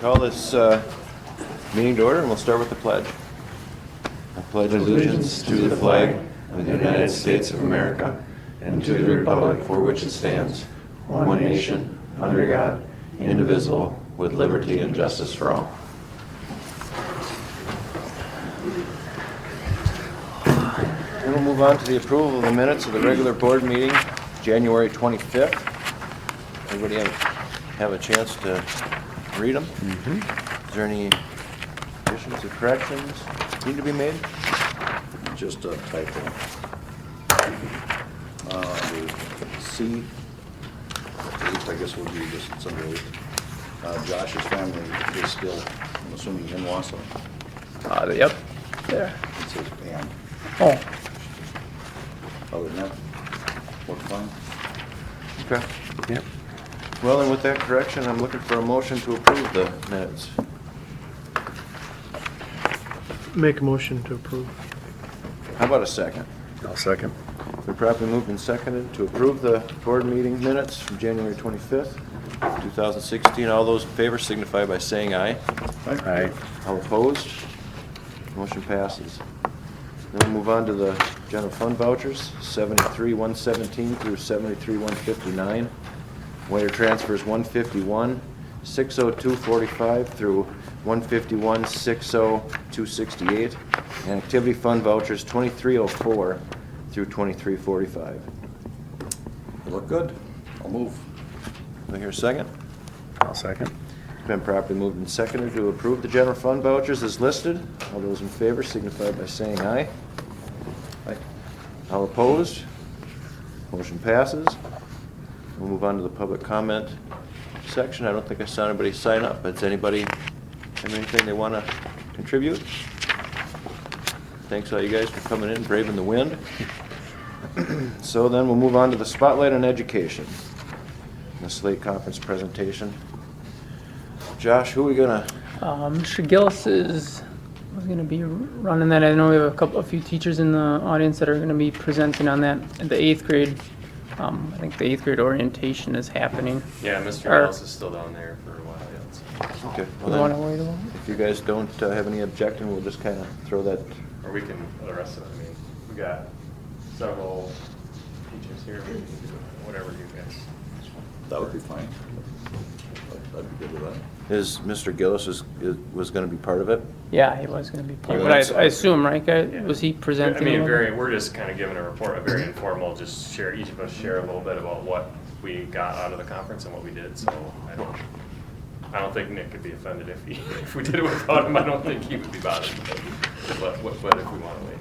Call this meeting to order, and we'll start with the pledge. I pledge allegiance to the flag of the United States of America and to the republic for which it stands, one nation, under God, indivisible, with liberty and justice for all. Then we'll move on to the approval of the minutes of the regular board meeting, January 25th. Everybody have a chance to read them? Mm-hmm. Is there any additions or corrections need to be made? Just a typo. The C, I guess would be just it's under 8. Josh's family is still, I'm assuming, in Wausau. Yep. There. It says and. Oh. Other than that, looks fine. Okay. Yep. Well, and with that correction, I'm looking for a motion to approve the minutes. Make a motion to approve. How about a second? I'll second. Been properly moved and seconded to approve the board meeting minutes from January 25th, 2016. All those in favor signify by saying aye. Aye. All opposed? Motion passes. Then we'll move on to the general fund vouchers, 73-117 through 73-159. Wire transfers 151-60245 through 151-60268. And activity fund vouchers 2304 through 2345. They look good. I'll move. Do I hear a second? I'll second. Been properly moved and seconded to approve the general fund vouchers as listed. All those in favor signify by saying aye. Aye. All opposed? Motion passes. We'll move on to the public comment section. I don't think I saw anybody sign up, but does anybody have anything they want to contribute? Thanks all you guys for coming in, braving the wind. So then we'll move on to the spotlight on education. The Slate Conference presentation. Josh, who are we gonna? Mr. Gillis was going to be running that. I know we have a few teachers in the audience that are going to be presenting on that in the 8th grade. I think the 8th grade orientation is happening. Yeah, Mr. Gillis is still down there for a while yet. So. Okay. You Well want to then, wait a while? if you guys don't have any objection, we'll just kind of throw that. Or we can, the rest of it, I mean, we got several teachers here, we can do whatever you guys. That would be fine. I'd be good with that. Is Mr. Gillis was going to be part of it? Yeah, he was going to be part Yeah, of it. that's- I assume, right, guys? Yeah. Was he presenting? I mean, a little bit? we're just kind of giving a report, a very informal, just share, each of us share a little bit about what we got out of the conference and what we did, so I don't think Nick could be offended if we did it without him. I don't think he would be bothered, but if we want to wait.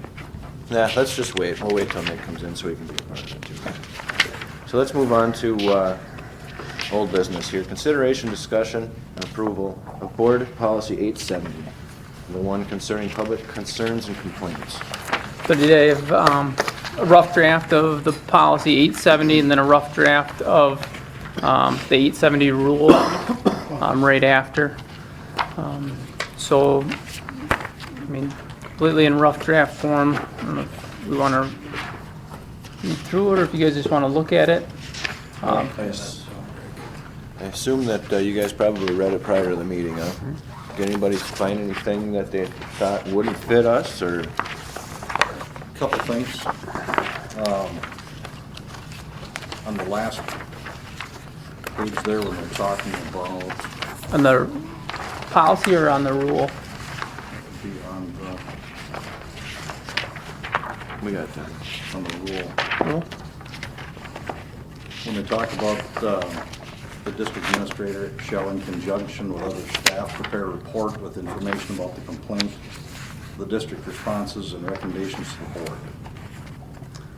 Nah, let's just wait. We'll wait till Nick comes in so he can be a part of it too. So let's move on to old business here. Consideration, discussion, and approval of Board Policy 870, the one concerning public concerns and complaints. So today I have a rough draft of the policy 870 and then a rough draft of the 870 rule right after. So, I mean, completely in rough draft form. I don't know if we want to read through it or if you guys just want to look at it. I assume that you guys probably read it prior to the meeting, huh? Did anybody find anything that they thought wouldn't fit us, or? Couple things. On the last page there, when they're talking about On the policy or on the rule? beyond We got that. on the rule. Rule? When they talk about the district administrator shall, in conjunction with other staff, prepare a report with information about the complaint, the district responses, and recommendations to the board.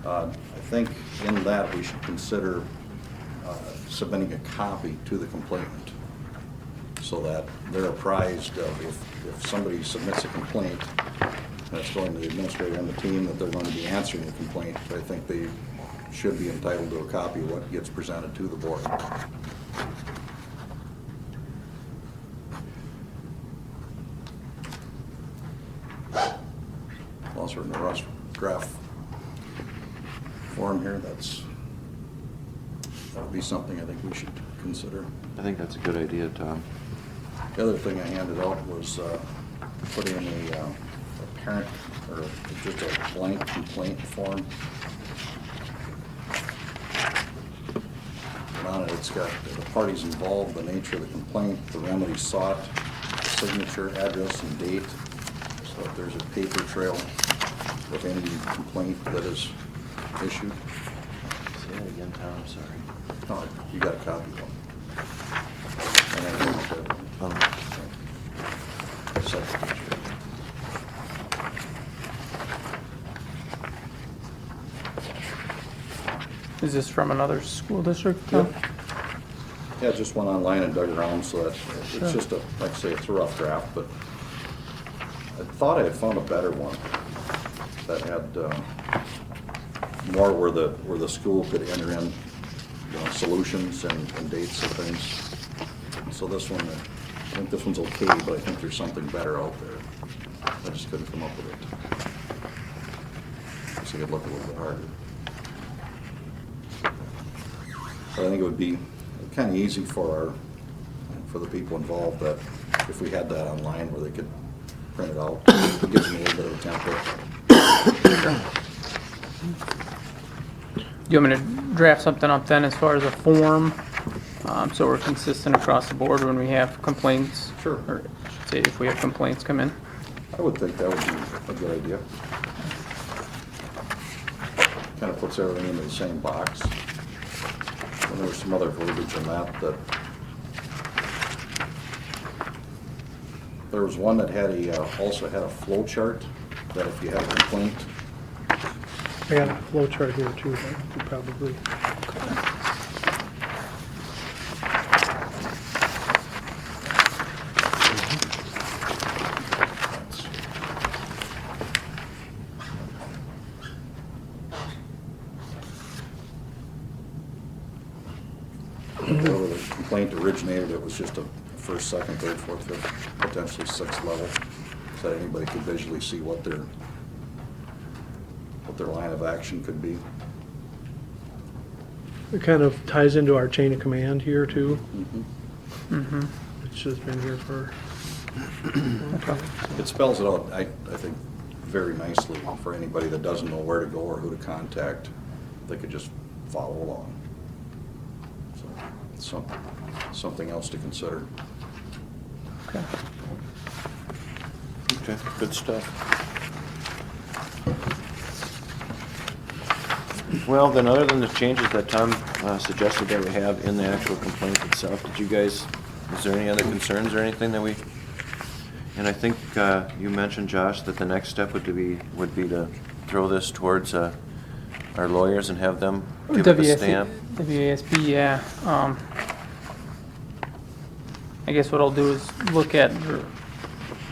I think in that we should consider submitting a copy to the complainant so that they're apprised of if somebody submits a complaint that's going to the administrator and the team that they're going to be answering the complaint. I think they should be entitled to a copy of what gets presented to the board. Also in the rough draft form here, that would be something I think we should consider. I think that's a good idea, Tom. The other thing I handed out was put in a parent, or just a blank complaint form. And on it, it's got the parties involved, the nature of the complaint, the remedy sought, signature, address, and date. So if there's a paper trail with any complaint that is issued. Say that again, Tom, I'm sorry. Oh, you got a copy of them. And then second picture. Is this from another school district, Tom? Yep. Yeah, just went online and dug around, so that's, Sure. it's just a, like I say, it's a rough draft, but I thought I had found a better one that had more where the school could enter in, solutions and dates of things. So this one, I think this one's okay, but I think there's something better out there. I just couldn't come up with it. So it'd look a little bit harder. But I think it would be kind of easy for the people involved, that if we had that online where they could print it out, it gives them a little bit of a template. You want me to draft something up then as far as a form, so we're consistent across the board when we have complaints? Sure. Or I should say, if we have complaints come in. I would think that would be a good idea. Kind of puts everything into the same box. And there was some other verbiage in that there was one that had also had a flow chart, that if you had a complaint, I got a flow chart here too, that could probably. wherever the complaint originated, it was just a first, second, third, fourth, fifth, potentially sixth level, so that anybody could visually see what their line of action could be. It kind of ties into our chain of command here too. Mm-hmm. It's just been here for. It spells it out, I think, very nicely for anybody that doesn't know where to go or who to contact. They could just follow along. So, something else to consider. Okay. Okay, good stuff. Well, then, other than the changes that Tom suggested that we have in the actual complaint itself, did you guys, is there any other concerns or anything that we, and I think you mentioned, Josh, that the next step would be to throw this towards our lawyers and have them give it a stamp? WASB, yeah. I guess what I'll do is look at,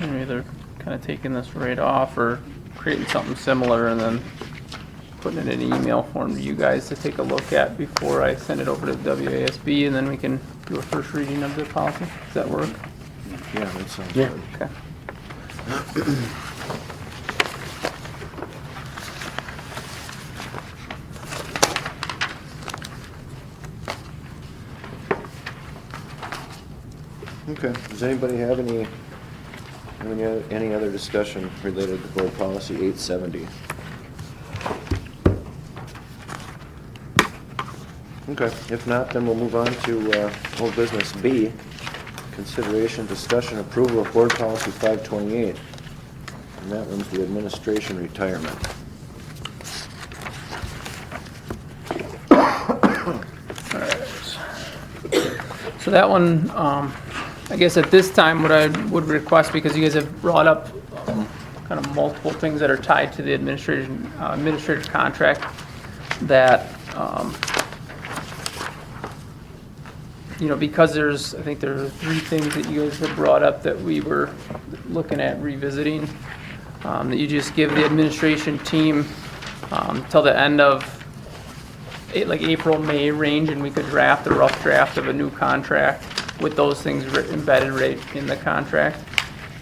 either kind of taking this right off or creating something similar and then putting it in an email form to you guys to take a look at before I send it over to WASB, and then we can do a first reading of the policy. Does that work? Yeah, that sounds Yeah. good. Okay. Okay, does anybody have any other discussion related to board policy 870? Okay, if not, then we'll move on to old business B, consideration, discussion, approval of board policy 528. And that one's the administration retirement. So that one, I guess at this time, what I would request, because you guys have brought up kind of multiple things that are tied to the administrative contract, that, because I think there are 3 things that you guys have brought up that we were looking at revisiting, that you just give the administration team till the end of April, May range, and we could draft a rough draft of a new contract with those things embedded right in the contract.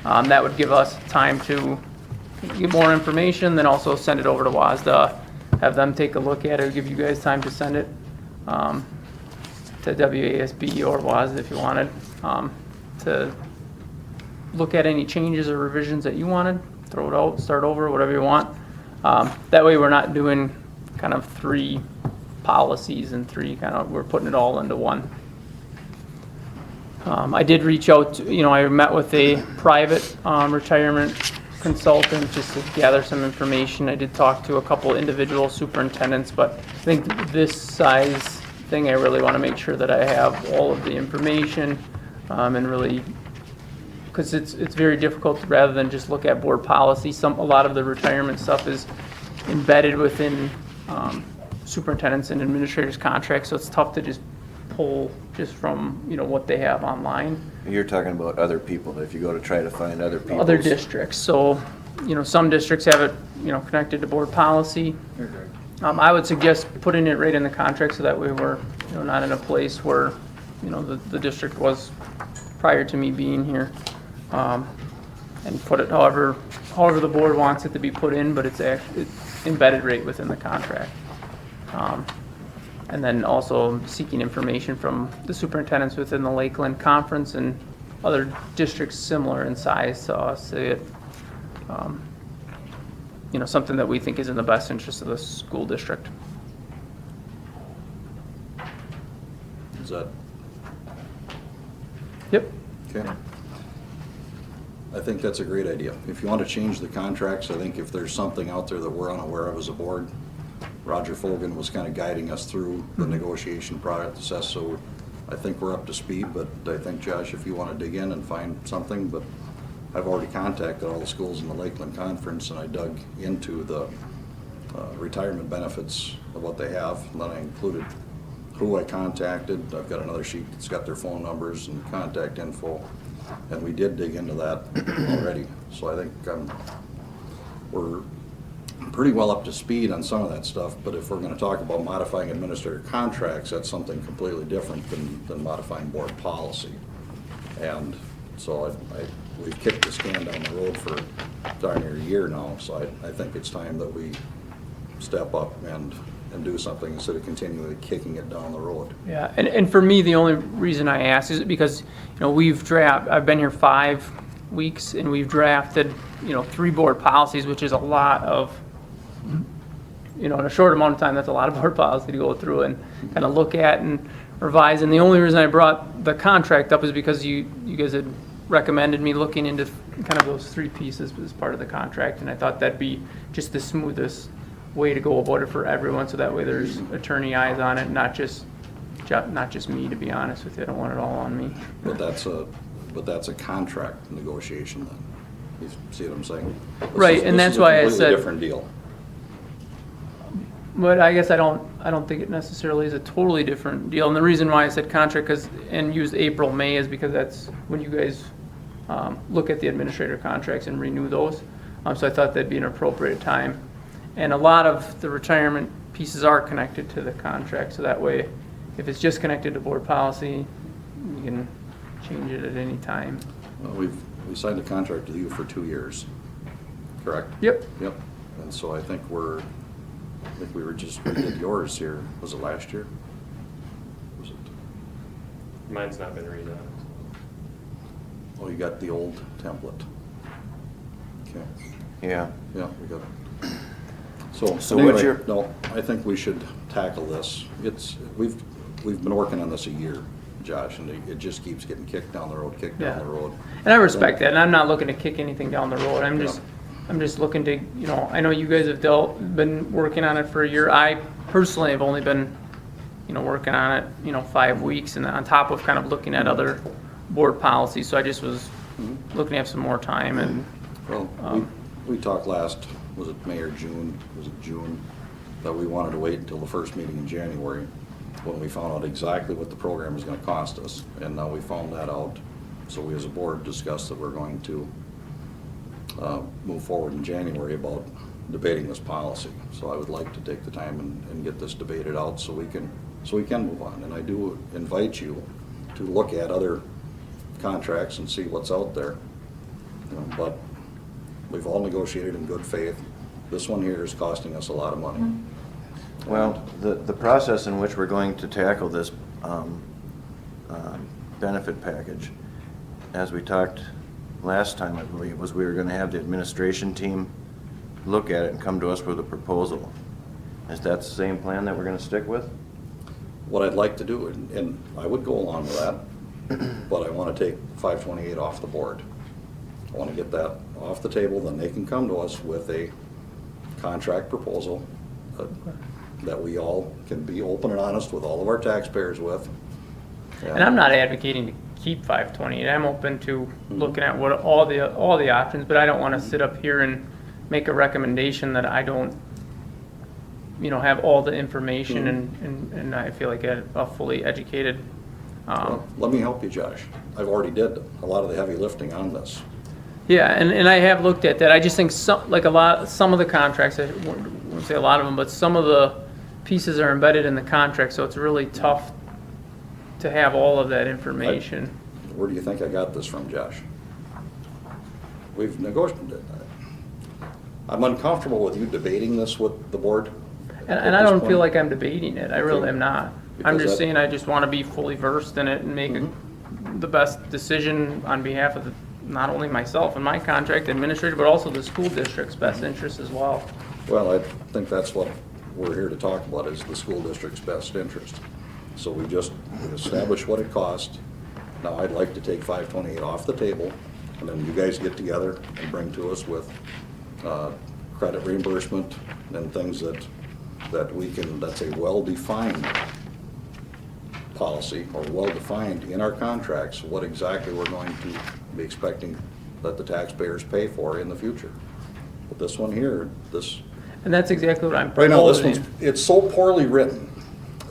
That would give us time to get more information, then also send it over to WASDA, have them take a look at it, give you guys time to send it to WASB or WASDA if you wanted, to look at any changes or revisions that you wanted, throw it out, start over, whatever you want. That way we're not doing kind of 3 policies and 3 we're putting it all into one. I did reach out to, I met with a private retirement consultant just to gather some information. I did talk to a couple individual superintendents, but I think this size thing, I really want to make sure that I have all of the information and really, because it's very difficult rather than just look at board policy. A lot of the retirement stuff is embedded within superintendents and administrators' contracts, so it's tough to just pull just from what they have online. You're talking about other people, if you go to try to find other people. Other districts, so some districts have it connected to board policy. I would suggest putting it right in the contract so that way we're not in a place where the district was prior to me being here, and put it however the board wants it to be put in, but it's embedded right within the contract. And then also seeking information from the superintendents within the Lakeland Conference and other districts similar in size to us. Something that we think is in the best interest of the school district. Is that, Yep. okay? I think that's a great idea. If you want to change the contracts, I think if there's something out there that we're unaware of as a board, Roger Fogan was kind of guiding us through the negotiation process, so I think we're up to speed, but I think, Josh, if you want to dig in and find something, but I've already contacted all the schools in the Lakeland Conference, and I dug into the retirement benefits of what they have, and then I included who I contacted. I've got another sheet that's got their phone numbers and contact info, and we did dig into that already. So I think we're pretty well up to speed on some of that stuff, but if we're going to talk about modifying administrator contracts, that's something completely different than modifying board policy. And so we've kicked this can down the road for darn near a year now, so I think it's time that we step up and do something instead of continually kicking it down the road. Yeah, and for me, the only reason I ask is because, I've been here 5 weeks and we've drafted, 3 board policies, which is a lot of, in a short amount of time, that's a lot of board policy to go through and kind of look at and revise. And the only reason I brought the contract up is because you guys had recommended me looking into kind of those 3 pieces as part of the contract, and I thought that'd be just the smoothest way to go about it for everyone, so that way there's attorney eyes on it, not just me, to be honest with you. I don't want it all on me. But that's a contract negotiation then. You see what I'm saying? Right, and that's why I This is a said- completely different deal. But I guess I don't think it necessarily is a totally different deal. And the reason why I said contract and used April, May is because that's when you guys look at the administrator contracts and renew those. So I thought that'd be an appropriate time. And a lot of the retirement pieces are connected to the contract, so that way, if it's just connected to board policy, you can change it at any time. Well, we signed a contract with you for 2 years, correct? Yep. Yep. And so I think we did yours here, was it last year? Was it? Mine's not been redone. Oh, you got the old template. Okay. Yeah. Yeah, we got it. So So anyway, what's your- no, I think we should tackle this. We've been working on this a year, Josh, and it just keeps getting kicked down the road. Yeah. And I respect that, and I'm not looking to kick anything down the road. I'm just looking to, I know you guys have been working on it for a year. I personally have only been, working on it, 5 weeks, and on top of kind of looking at other board policies. So I just was looking to have some more time and. Well, we talked last, was it May or June? Was it June? That we wanted to wait until the first meeting in January when we found out exactly what the program was going to cost us. And now we found that out. So we as a board discussed that we're going to move forward in January about debating this policy. So I would like to take the time and get this debated out so we can move on. And I do invite you to look at other contracts and see what's out there. But we've all negotiated in good faith. This one here is costing us a lot of money. Well, the process in which we're going to tackle this benefit package, as we talked last time, I believe, was we were gonna have the administration team look at it and come to us with a proposal. Is that the same plan that we're gonna stick with? What I'd like to do, and I would go along with that, but I want to take 528 off the board. I want to get that off the table, then they can come to us with a contract proposal that we all can be open and honest with all of our taxpayers with. And I'm not advocating to keep 528. I'm open to looking at what all the options, but I don't want to sit up here and make a recommendation that I don't, have all the information and I feel like a fully educated. Well, let me help you, Josh. I've already did a lot of the heavy lifting on this. Yeah, and I have looked at that. I just think some of the contracts, I wouldn't say a lot of them, but some of the pieces are embedded in the contract, so it's really tough to have all of that information. Where do you think I got this from, Josh? We've negotiated. I'm uncomfortable with you debating this with the board. And I don't feel like I'm debating it. I really am not. I'm Because just that- saying I just want to be fully versed in it and make the best decision on behalf of not only myself and my contract administrator, but also the school district's best interest as well. Well, I think that's what we're here to talk about, is the school district's best interest. So we just established what it cost. Now I'd like to take 528 off the table, and then you guys get together and bring to us with credit reimbursement and things that we can, that's a well-defined policy, or well-defined in our contracts, what exactly we're going to be expecting that the taxpayers pay for in the future. But this one here, And that's exactly what I'm right now, this proposing. one's, it's so poorly written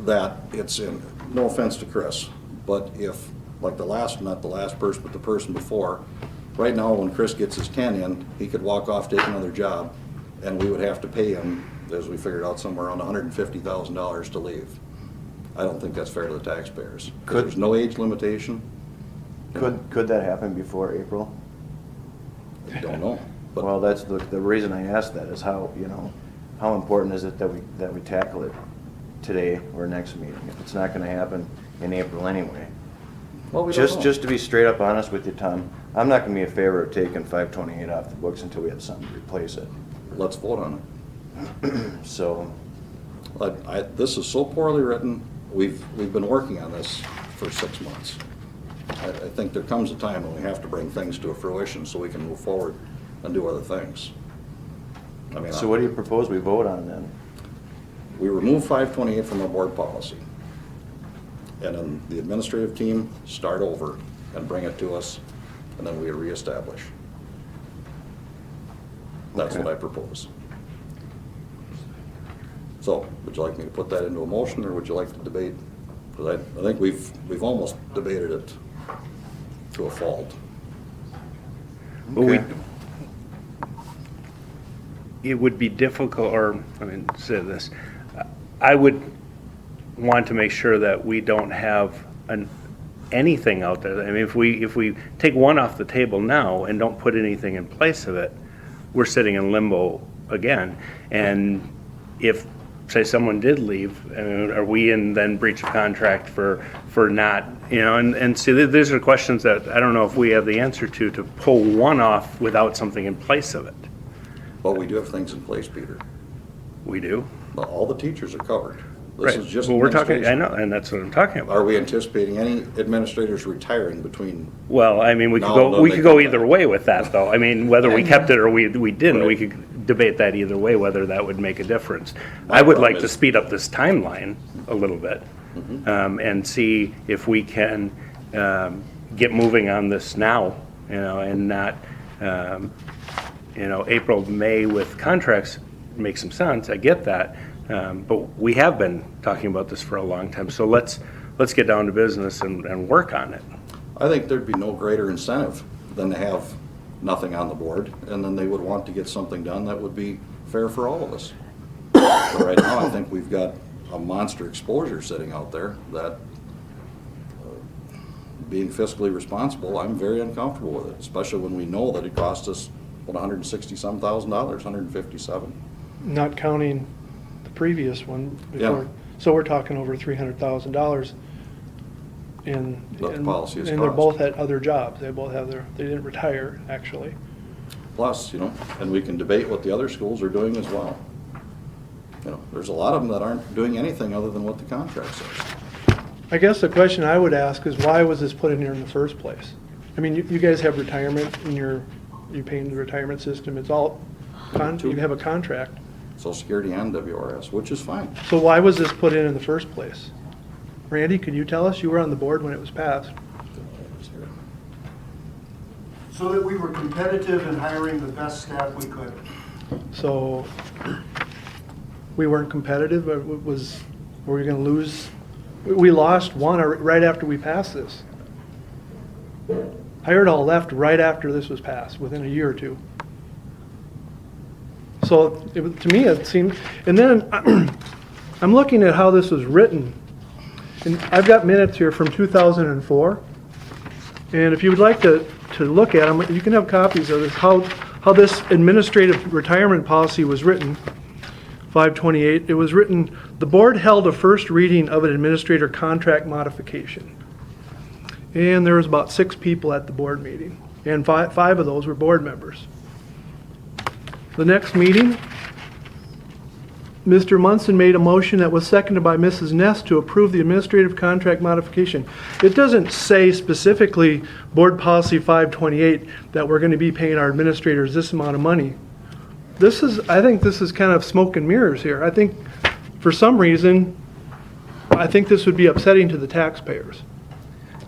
that it's in, no offense to Chris, but if, like not the last person, but the person before, right now, when Chris gets his 10 in, he could walk off, take another job, and we would have to pay him, as we figured out, somewhere around $150,000 to leave. I don't think that's fair to the taxpayers. There's no age limitation. Could that happen before April? I don't know. But Well, that's the reason I asked that is how important is it that we tackle it today or next meeting? If it's not gonna happen in April anyway. well, we don't know. Just to be straight up honest with you, Tom, I'm not gonna be in favor of taking 528 off the books until we have something to replace it. Let's vote on it. So, This is so poorly written. We've been working on this for 6 months. I think there comes a time when we have to bring things to a fruition so we can move forward and do other things. I mean, so what do you propose we vote on then? we remove 528 from our board policy. And then the administrative team start over and bring it to us, and then we reestablish. That's Okay. what I propose. So, would you like me to put that into a motion, or would you like to debate? Because I think we've almost debated it to a fault. Well, Okay. it would be difficult, or, say this, I would want to make sure that we don't have anything out there. I mean, if we take one off the table now and don't put anything in place of it, we're sitting in limbo again. And if, say, someone did leave, are we in then breach of contract for not, and see, these are questions that I don't know if we have the answer to pull one off without something in place of it. But we do have things in place, Peter. We do? But all the teachers are covered. This Right. is just Well, we're talking, I administration. know, and that's what I'm talking about. Are we anticipating any administrators retiring between? Well, I mean, we could No, go, we they could go come either back. way with that, though. I mean, whether we kept it or we didn't, we Right. could debate that either way, whether that would make a difference. My I would problem like to is- speed up this timeline a little bit, and see if we can get moving on this now, and not, April, May with contracts makes some sense, I get that. But we have been talking about this for a long time, so let's get down to business and work on it. I think there'd be no greater incentive than to have nothing on the board, and then they would want to get something done that would be fair for all of us. But right now, I think we've got a monster exposure sitting out there that, being fiscally responsible, I'm very uncomfortable with it, especially when we know that it cost us, $160-some thousand, 157. Not counting the previous one Yeah. before. So we're talking over $300,000. And, But the policy is and they're cost. both at other jobs. They both have they didn't retire, actually. Plus, and we can debate what the other schools are doing as well. There's a lot of them that aren't doing anything other than what the contract says. I guess the question I would ask is why was this put in here in the first place? I mean, you guys have retirement in you pay into the retirement system. It's all, you have a contract. Social Security and WRS, which is fine. So why was this put in the first place? Randy, could you tell us? You were on the board when it was passed. So that we were competitive in hiring the best staff we could. So we weren't competitive, or were we going to lose? We lost one right after we passed this. Heyerdahl left right after this was passed, within a year or two. So to me, it seemed, and then I'm looking at how this was written. And I've got minutes here from 2004. And if you would like to look at them, you can have copies of this, how this administrative retirement policy was written. 528, it was written, the board held a first reading of an administrator contract modification. And there was about 6 people at the board meeting, and five of those were board members. The next meeting, Mr. Munson made a motion that was seconded by Mrs. Ness to approve the administrative contract modification. It doesn't say specifically, Board Policy 528, that we're going to be paying our administrators this amount of money. I think this is kind of smoke and mirrors here. I think, for some reason, I think this would be upsetting to the taxpayers.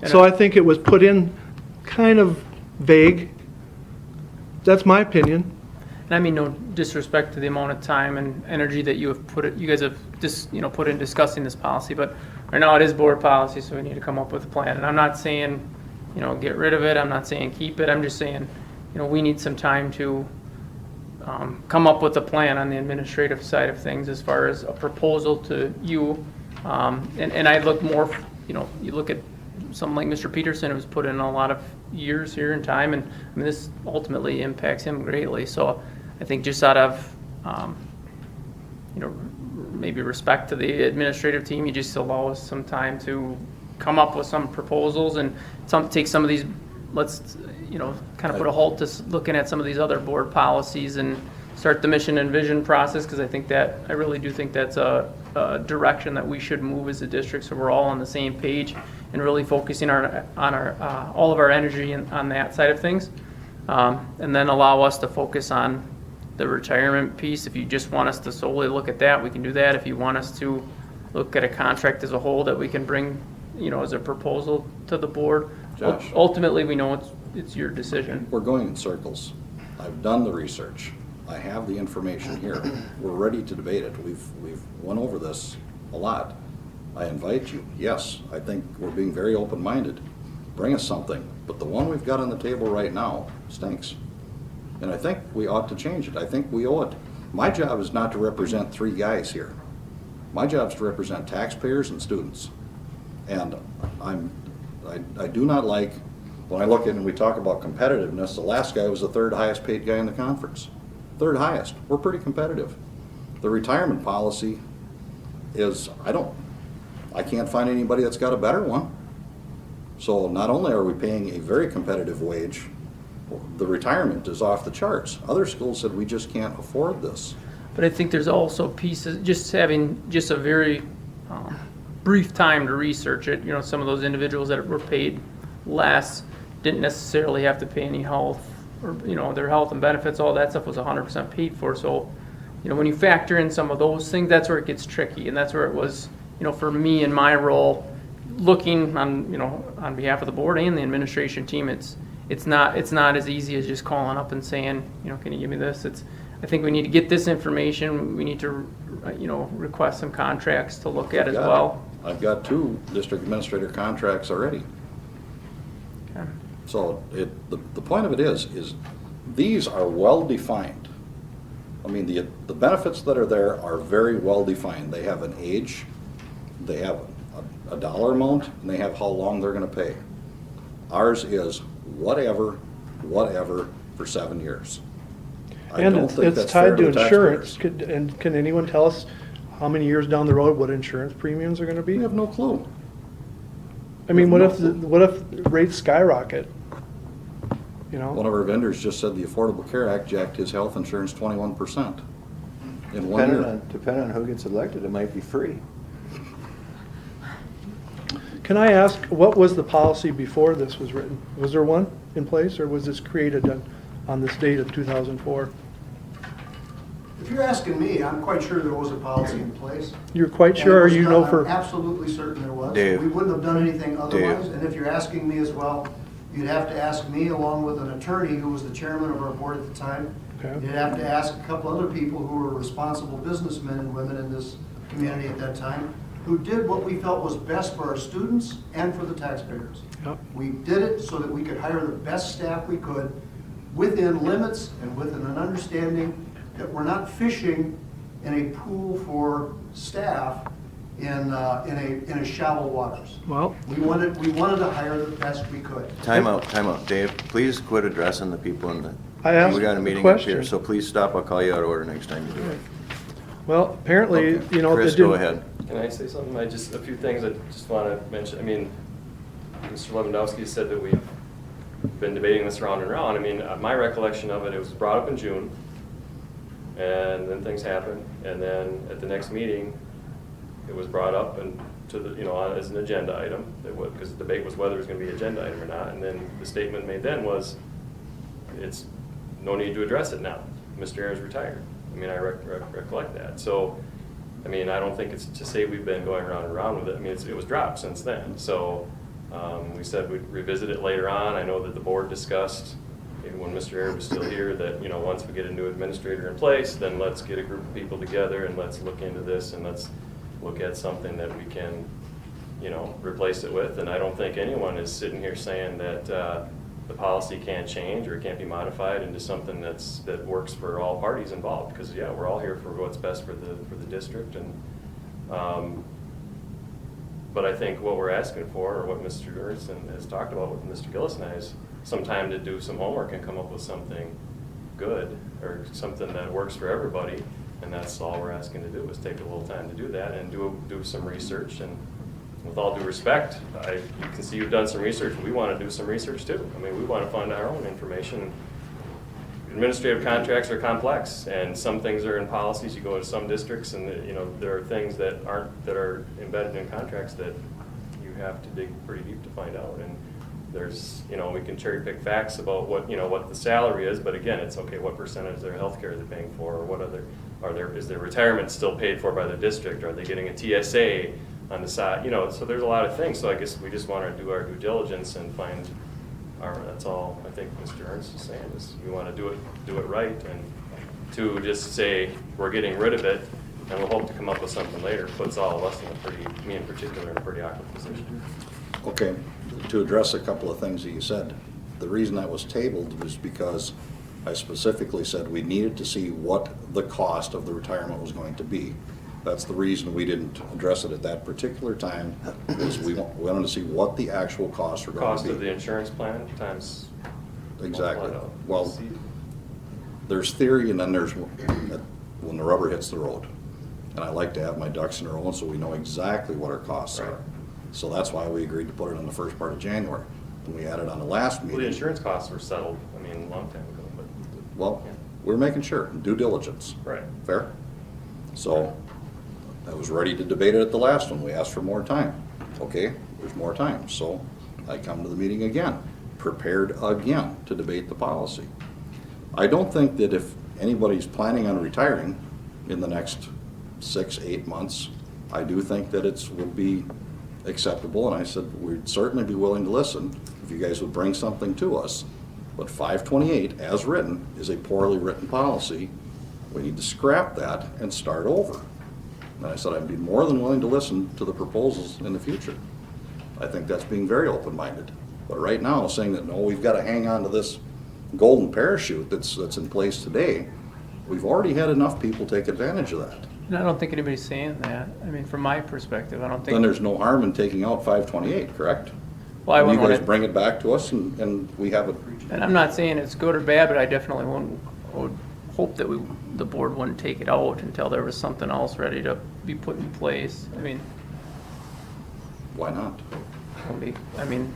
So I think it was put in kind of vague. That's my opinion. And I mean no disrespect to the amount of time and energy that you guys have put in discussing this policy, but right now it is board policy, so we need to come up with a plan. And I'm not saying, get rid of it. I'm not saying keep it. I'm just saying, we need some time to come up with a plan on the administrative side of things as far as a proposal to you. And I look more, you look at something like Mr. Peterson, who's put in a lot of years here in time, and I mean, this ultimately impacts him greatly. So I think just out of, maybe respect to the administrative team, you just allow us some time to come up with some proposals and take some of these, let's, kind of put a halt to looking at some of these other board policies and start the mission and vision process, because I really do think that's a direction that we should move as a district, so we're all on the same page and really focusing on our all of our energy on that side of things, and then allow us to focus on the retirement piece. If you just want us to solely look at that, we can do that. If you want us to look at a contract as a whole that we can bring, as a proposal to the board, Josh. Ultimately we know it's your decision. We're going in circles. I've done the research. I have the information here. We're ready to debate it. We've went over this a lot. I invite you. Yes, I think we're being very open-minded. Bring us something. But the one we've got on the table right now stinks. And I think we ought to change it. I think we owe it. My job is not to represent 3 guys here. My job is to represent taxpayers and students. And I do not like, when I look at and we talk about competitiveness, the last guy was the 3rd highest paid guy in the conference. 3rd highest. We're pretty competitive. The retirement policy is, I can't find anybody that's got a better one. So not only are we paying a very competitive wage, the retirement is off the charts. Other schools said we just can't afford this. But I think there's also pieces, just having just a very brief time to research it. Some of those individuals that were paid less didn't necessarily have to pay any health, or their health and benefits, all that stuff was 100% paid for. So, when you factor in some of those things, that's where it gets tricky, and that's where it was, for me in my role, looking on, on behalf of the board and the administration team, it's not as easy as just calling up and saying, can you give me this? I think we need to get this information. We need to, request some contracts to look at as well. I've got 2 district administrator contracts already. Okay. So the point of it is these are well defined. I mean, the benefits that are there are very well defined. They have an age, they have a dollar amount, and they have how long they're going to pay. Ours is whatever for 7 years. I And don't think it's that's fair tied to the insurance. taxpayers. And can anyone tell us how many years down the road what insurance premiums are going to be? We have no clue. I mean, what if rates skyrocket? You One know? of our vendors just said the Affordable Care Act jacked his health insurance 21% in 1 year. Depending on who gets elected, it might be free. Can I ask, what was the policy before this was written? Was there one in place, or was this created on this date of 2004? If you're asking me, I'm quite sure there was a policy in place. You're quite And sure, it or was you done- know I'm for, absolutely certain there was. Dave. We wouldn't have done anything otherwise, Dave. and if you're asking me as well, you'd have to ask me along with an attorney who was the chairman of our board at the time. Okay. You'd have to ask a couple other people who were responsible businessmen and women in this community at that time, who did what we felt was best for our students and for the taxpayers. Yep. We did it so that we could hire the best staff we could within limits and within an understanding that we're not fishing in a pool for staff in a shallow waters. well, We wanted to hire the best we could. Time out. Dave, please quit addressing the people in the, I asked we got a a meeting up here, question. so please stop. I'll call you out of order next time you do it. well, apparently, Okay. you know, Chris, it go didn't. ahead. Can I say something? A few things I just want to mention. I mean, Mr. Lewandowski said that we've been debating this round and round. I mean, my recollection of it, it was brought up in June, and then things happened, and then at the next meeting, it was brought up and to the, as an agenda item, because the debate was whether it was going to be an agenda item or not, and then the statement made then was, it's no need to address it now. Mr. Ayers retired. I mean, I recollect that. So, I mean, I don't think it's to say we've been going round and round with it. I mean, it was dropped since then. So we said we'd revisit it later on. I know that the board discussed, even when Mr. Ayers was still here, that, once we get a new administrator in place, then let's get a group of people together and let's look into this and let's look at something that we can, replace it with. And I don't think anyone is sitting here saying that the policy can't change or it can't be modified into something that works for all parties involved. Because yeah, we're all here for what's best for the district. And but I think what we're asking for, or what Mr. Ernst has talked about with Mr. Gillis and I, is some time to do some homework and come up with something good or something that works for everybody. And that's all we're asking to do, is take a little time to do that and do some research. And with all due respect, you can see you've done some research. We want to do some research too. I mean, we want to find our own information. Administrative contracts are complex, and some things are in policies. You go to some districts, and there are things that are embedded in contracts that you have to dig pretty deep to find out. And there's, we can cherry pick facts about what the salary is, but again, it's okay, what percentage of their health care they're paying for, or what other is their retirement still paid for by the district? Are they getting a TSA on the side? So there's a lot of things. So I guess we just want to do our due diligence and find that's all I think Mr. Ernst is saying, is we want to do it right, and to just say we're getting rid of it and we'll hope to come up with something later puts all of us me in particular, in a pretty awkward position. Okay, to address a couple of things that you said, the reason that was tabled was because I specifically said we needed to see what the cost of the retirement was going to be. That's the reason we didn't address it at that particular time, was we wanted to see what the actual costs were going Cost to of be. the insurance plan times. Exactly. multiplied out. Well, there's theory, and then there's when the rubber hits the road. And I like to have my ducks in a row so we know exactly what our costs Right. are. So that's why we agreed to put it on the first part of January. When we had it on the last Well, the meeting, insurance costs were settled, I mean, a long time ago, but. well, Yeah. we're making sure, due diligence. Right. Fair? So I was ready to debate it at the last one. We asked for more time. Okay, there's more time. So I come to the meeting again, prepared again to debate the policy. I don't think that if anybody's planning on retiring in the next 6-8 months, I do think that it would be acceptable, and I said we'd certainly be willing to listen if you guys would bring something to us. But 528, as written, is a poorly written policy. We need to scrap that and start over. And I said I'd be more than willing to listen to the proposals in the future. I think that's being very open-minded. But right now, saying that, no, we've got to hang on to this golden parachute that's in place today, we've already had enough people take advantage of that. And I don't think anybody's saying that. I mean, from my perspective, I don't think. Then there's no harm in taking out 528, correct? Well, I And wouldn't you guys want bring it back to us and we have it. And I'm not saying it's good or bad, but I definitely would hope that the board wouldn't take it out until there was something else ready to be put in place. I mean, Why not? I mean,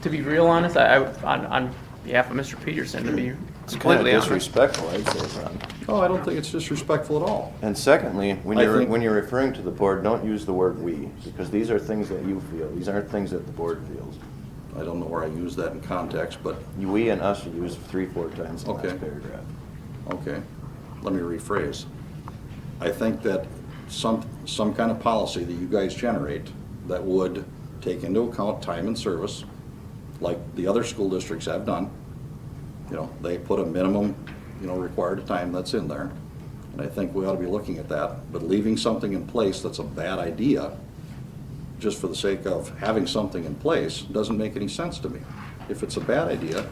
to be real honest, on behalf of Mr. Peterson, to be It's kind of completely honest. disrespectful, I'd say, Tom. No, I don't think it's disrespectful at all. And secondly, when I you're, think- when you're referring to the board, don't use the word "we," because these are things that you feel. These aren't things that the board feels. I don't know where I use that in context, but, We and us are used 3-4 times in the Okay. last paragraph. okay, let me rephrase. I think that some kind of policy that you guys generate that would take into account time and service, like the other school districts have done. You know, they put a minimum, required time that's in there. And I think we ought to be looking at that. But leaving something in place that's a bad idea, just for the sake of having something in place, doesn't make any sense to me. If it's a bad idea,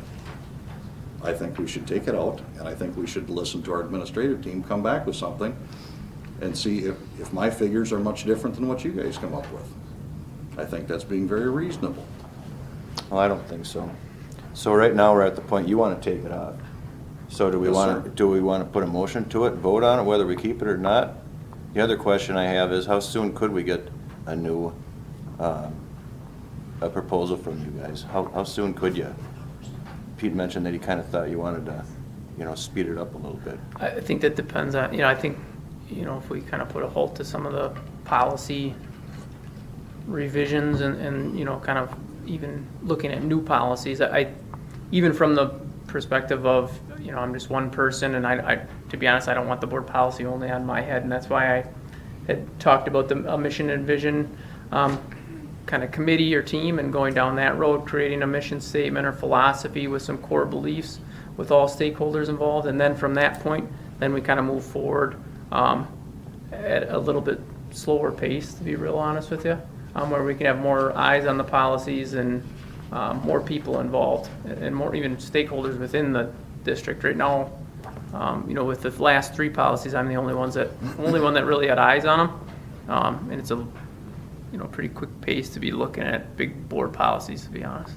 I think we should take it out, and I think we should listen to our administrative team, come back with something, and see if my figures are much different than what you guys come up with. I think that's being very reasonable. Well, I don't think so. So right now, we're at the point you want to take it off. So do we Yes, want sir. to, put a motion to it, vote on it, whether we keep it or not? The other question I have is, how soon could we get a new, a proposal from you guys? How soon could you? Pete mentioned that he kind of thought you wanted to, speed it up a little bit. I think that depends on, I think, if we kind of put a halt to some of the policy revisions and kind of even looking at new policies, even from the perspective of, I'm just one person, and I, to be honest, I don't want the board policy only on my head, and that's why I had talked about a mission and vision kind of committee or team, and going down that road, creating a mission statement or philosophy with some core beliefs with all stakeholders involved, and then from that point, then we kind of move forward at a little bit slower pace, to be real honest with you, where we can have more eyes on the policies and more people involved and more even stakeholders within the district. Right now, with the last 3 policies, I'm the only one that really had eyes on them, and it's a pretty quick pace to be looking at big board policies, to be honest.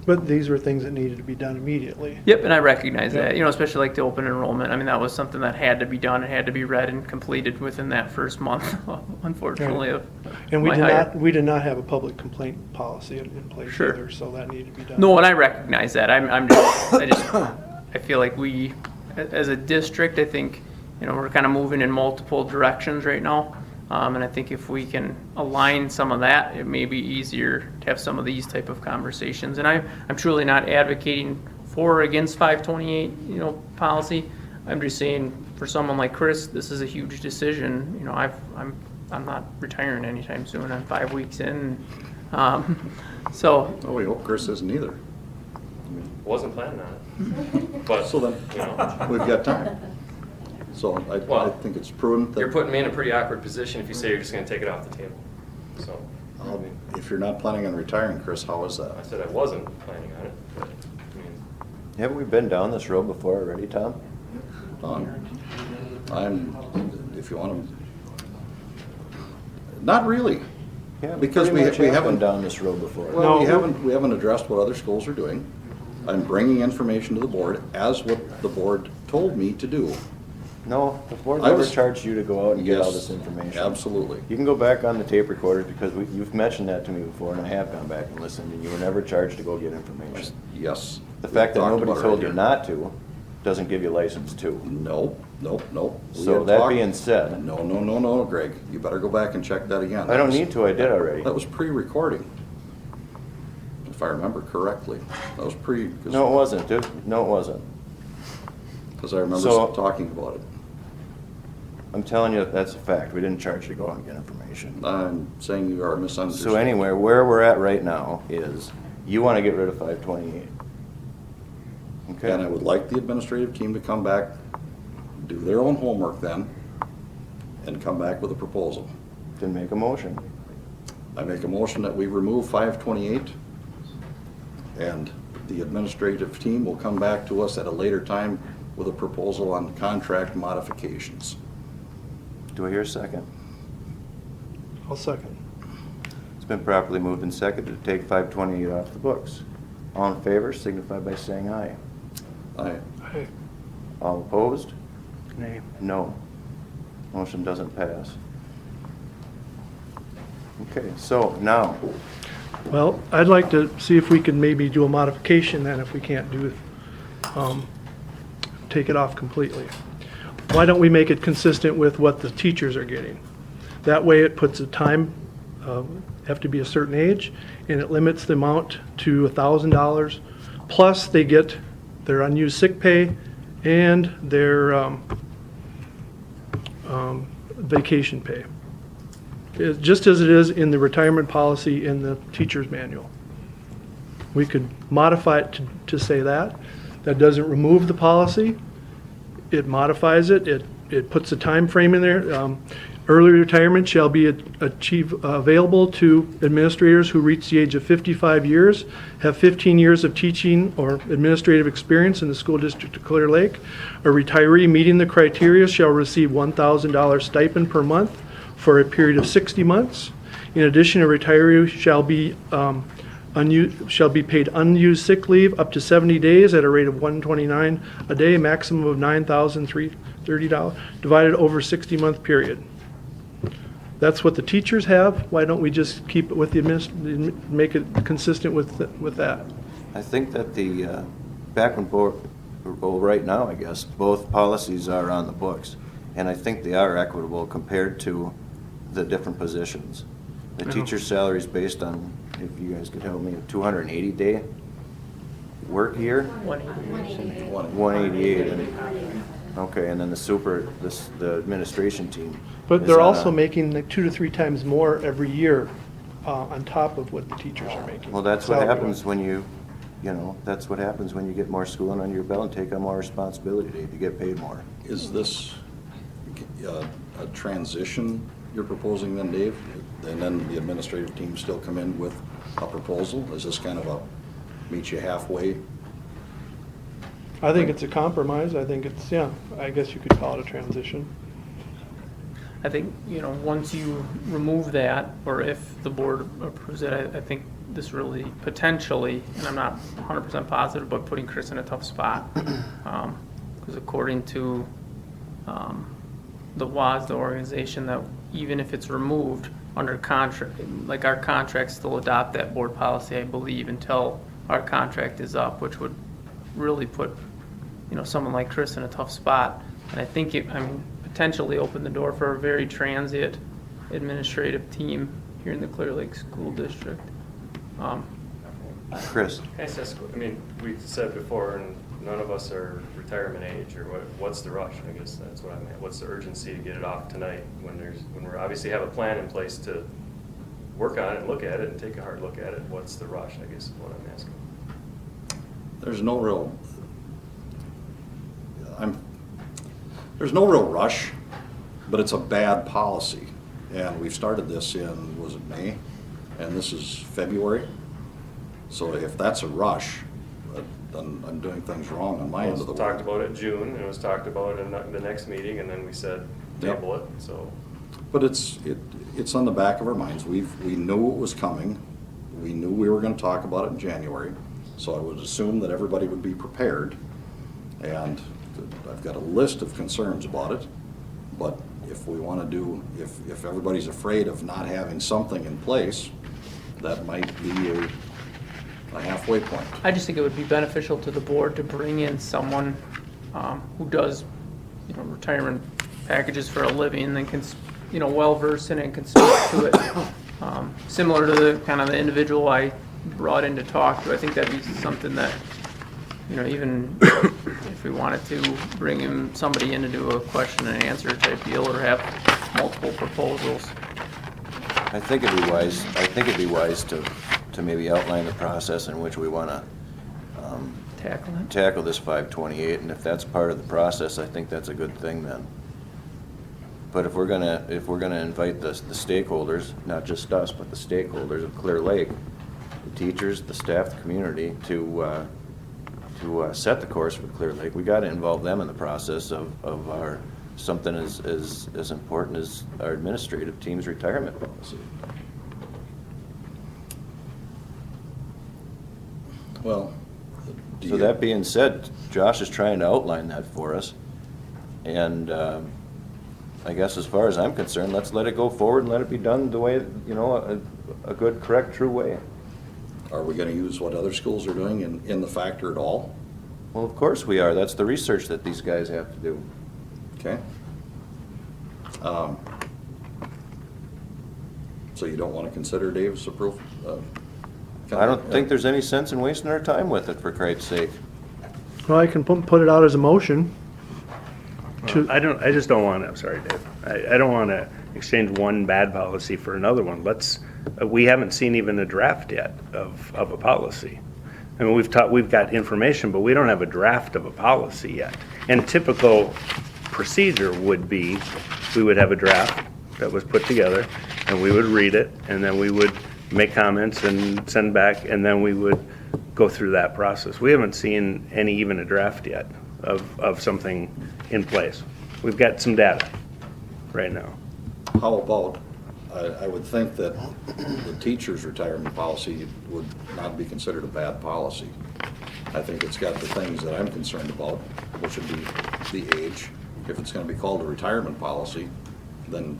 But these were things that needed to be done immediately. Yep, and I recognize that, especially like the open enrollment. I mean, that was something that had to be done, it had to be read and completed within that first month, unfortunately, of And we my did hire. not, we did not have a public complaint policy in place Sure. either, so that needed to be done. No, and I recognize that. I feel like we, as a district, I think, we're kind of moving in multiple directions right now. And I think if we can align some of that, it may be easier to have some of these type of conversations. And I'm truly not advocating for or against 528, policy. I'm just saying, for someone like Chris, this is a huge decision. I'm not retiring anytime soon. I'm 5 weeks in. So, Oh, we hope Chris isn't either. Wasn't planning on it. But, So then, we've got time. So I Well, think it's prudent that. you're putting me in a pretty awkward position if you say you're just gonna take it off the table. So, If you're not planning on retiring, Chris, how is I that? said I wasn't planning on it, but, I mean, Haven't we been down this road before already, Tom? If you want to. Not really. Yeah, Because pretty we much have been haven't. down this road before. Well, we No. haven't addressed what other schools are doing. I'm bringing information to the board as what the board told me to do. No, the board I never was- charged you to go out and get all Yes, this information. absolutely. You can go back on the tape recorders, because you've mentioned that to me before, and I have gone back and listened, and you were never charged to go get information. Yes. The fact that We talked nobody about it told right you here. not to, doesn't give you license to. No. We So had that talked- being said- No, Greg. You better go back and check that again. I don't need to, I did already. That was pre-recording. If I remember correctly. That was pre. No, it wasn't, dude. No, it wasn't. Because I remember So- talking about it. I'm telling you, that's a fact. We didn't charge you to go out and get information. I'm saying you are misunderstanding. So anyway, where we're at right now is, you want to get rid of 528. And I Okay? would like the administrative team to come back, do their own homework then, and come back with a proposal. Then make a motion. I make a motion that we remove 528, and the administrative team will come back to us at a later time with a proposal on contract modifications. Do I hear a second? I'll second. It's been properly moved and seconded to take 528 off the books. All in favor, signify by saying aye. Aye. Hey, All opposed? Nay. No. Motion doesn't pass. Okay, so now, Well, I'd like to see if we can maybe do a modification then if we can't do, take it off completely. Why don't we make it consistent with what the teachers are getting? That way it puts a time, have to be a certain age, and it limits the amount to $1,000. Plus they get their unused sick pay and their vacation pay. Just as it is in the retirement policy in the teacher's manual. We could modify it to say that. That doesn't remove the policy. It modifies it. It puts a time frame in there. Early retirement shall be available to administrators who reach the age of 55 years, have 15 years of teaching or administrative experience in the school district of Clear Lake. A retiree meeting the criteria shall receive $1,000 stipend per month for a period of 60 months. In addition, a retiree shall be paid unused sick leave up to 70 days at a rate of $129 a day, maximum of $9,330, divided over a 60-month period. That's what the teachers have. Why don't we just keep it with the make it consistent with that? I think that the right now, I guess, both policies are on the books, and I think they are equitable compared to the different positions. The teacher's salary is based on, if you guys could help me, a 280-day work year? 188. Okay, and then the administration team. But is they're on also a- making like 2 to 3 times more every year on top of what the teachers are making. Well, that's what salary-wise. happens when that's what happens when you get more schooling under your belt and take on more responsibility, Dave. You get paid more. Is this a transition you're proposing then, Dave? And then the administrative team still come in with a proposal? Is this kind of a meet you halfway? I think it's a compromise. I think it's, yeah, I guess you could call it a transition. I think, once you remove that, or if the board approves it, I think this really potentially, and I'm not 100% positive, but putting Chris in a tough spot. Because according to the WAS, the organization, that even if it's removed under contract, like our contracts still adopt that board policy, I believe, until our contract is up, which would really put, someone like Chris in a tough spot. And I think potentially open the door for a very transient administrative team here in the Clear Lake School District. Chris? We said before, and none of us are retirement age, or what's the rush? I guess that's what I meant. What's the urgency to get it off tonight when we obviously have a plan in place to work on it and look at it and take a hard look at it? What's the rush, I guess is what I'm asking. There's no real rush, but it's a bad policy. And we've started this in, was it May? And this is February. So if that's a rush, then I'm doing things wrong on my end of the It was world. talked about in June, and it was talked about in the next meeting, and then we said table it, so. But it's on the back of our minds. We knew it was coming. We knew we were going to talk about it in January. So I would assume that everybody would be prepared. And I've got a list of concerns about it. But if we want to do, if everybody's afraid of not having something in place, that might be a halfway point. I just think it would be beneficial to the board to bring in someone who does, retirement packages for a living and can, well-versed in it and can speak to it. Similar to the kind of the individual I brought in to talk to. I think that'd be something that, even if we wanted to bring somebody in to do a question and answer type deal or have multiple proposals. I think it'd be wise to maybe outline the process in which we want to tackle this 528, and if that's part of the process, I think that's a good thing then. But if we're gonna invite the stakeholders, not just us, but the stakeholders of Clear Lake, the teachers, the staff, the community, to set the course for Clear Lake, we got to involve them in the process of our something as important as our administrative team's retirement policy. Well, So that being said, Josh is trying to outline that for us, and I guess as far as I'm concerned, let's let it go forward and let it be done the way, a good, correct, true way. Are we gonna use what other schools are doing in the factor at all? Well, of course we are. That's the research that these guys have to do. Okay? So you don't wanna consider Dave's approval? I don't think there's any sense in wasting our time with it, for Christ's sake. Well, I can put it out as a motion. I just don't want to, I'm sorry, Dave. I don't want to exchange one bad policy for another one. We haven't seen even a draft yet of a policy. I mean, we've got information, but we don't have a draft of a policy yet. And typical procedure would be, we would have a draft that was put together, and we would read it, and then we would make comments and send back, and then we would go through that process. We haven't seen even a draft yet of something in place. We've got some data right now. How about, I would think that the teacher's retirement policy would not be considered a bad policy. I think it's got the things that I'm concerned about, which would be the age. If it's gonna be called a retirement policy, then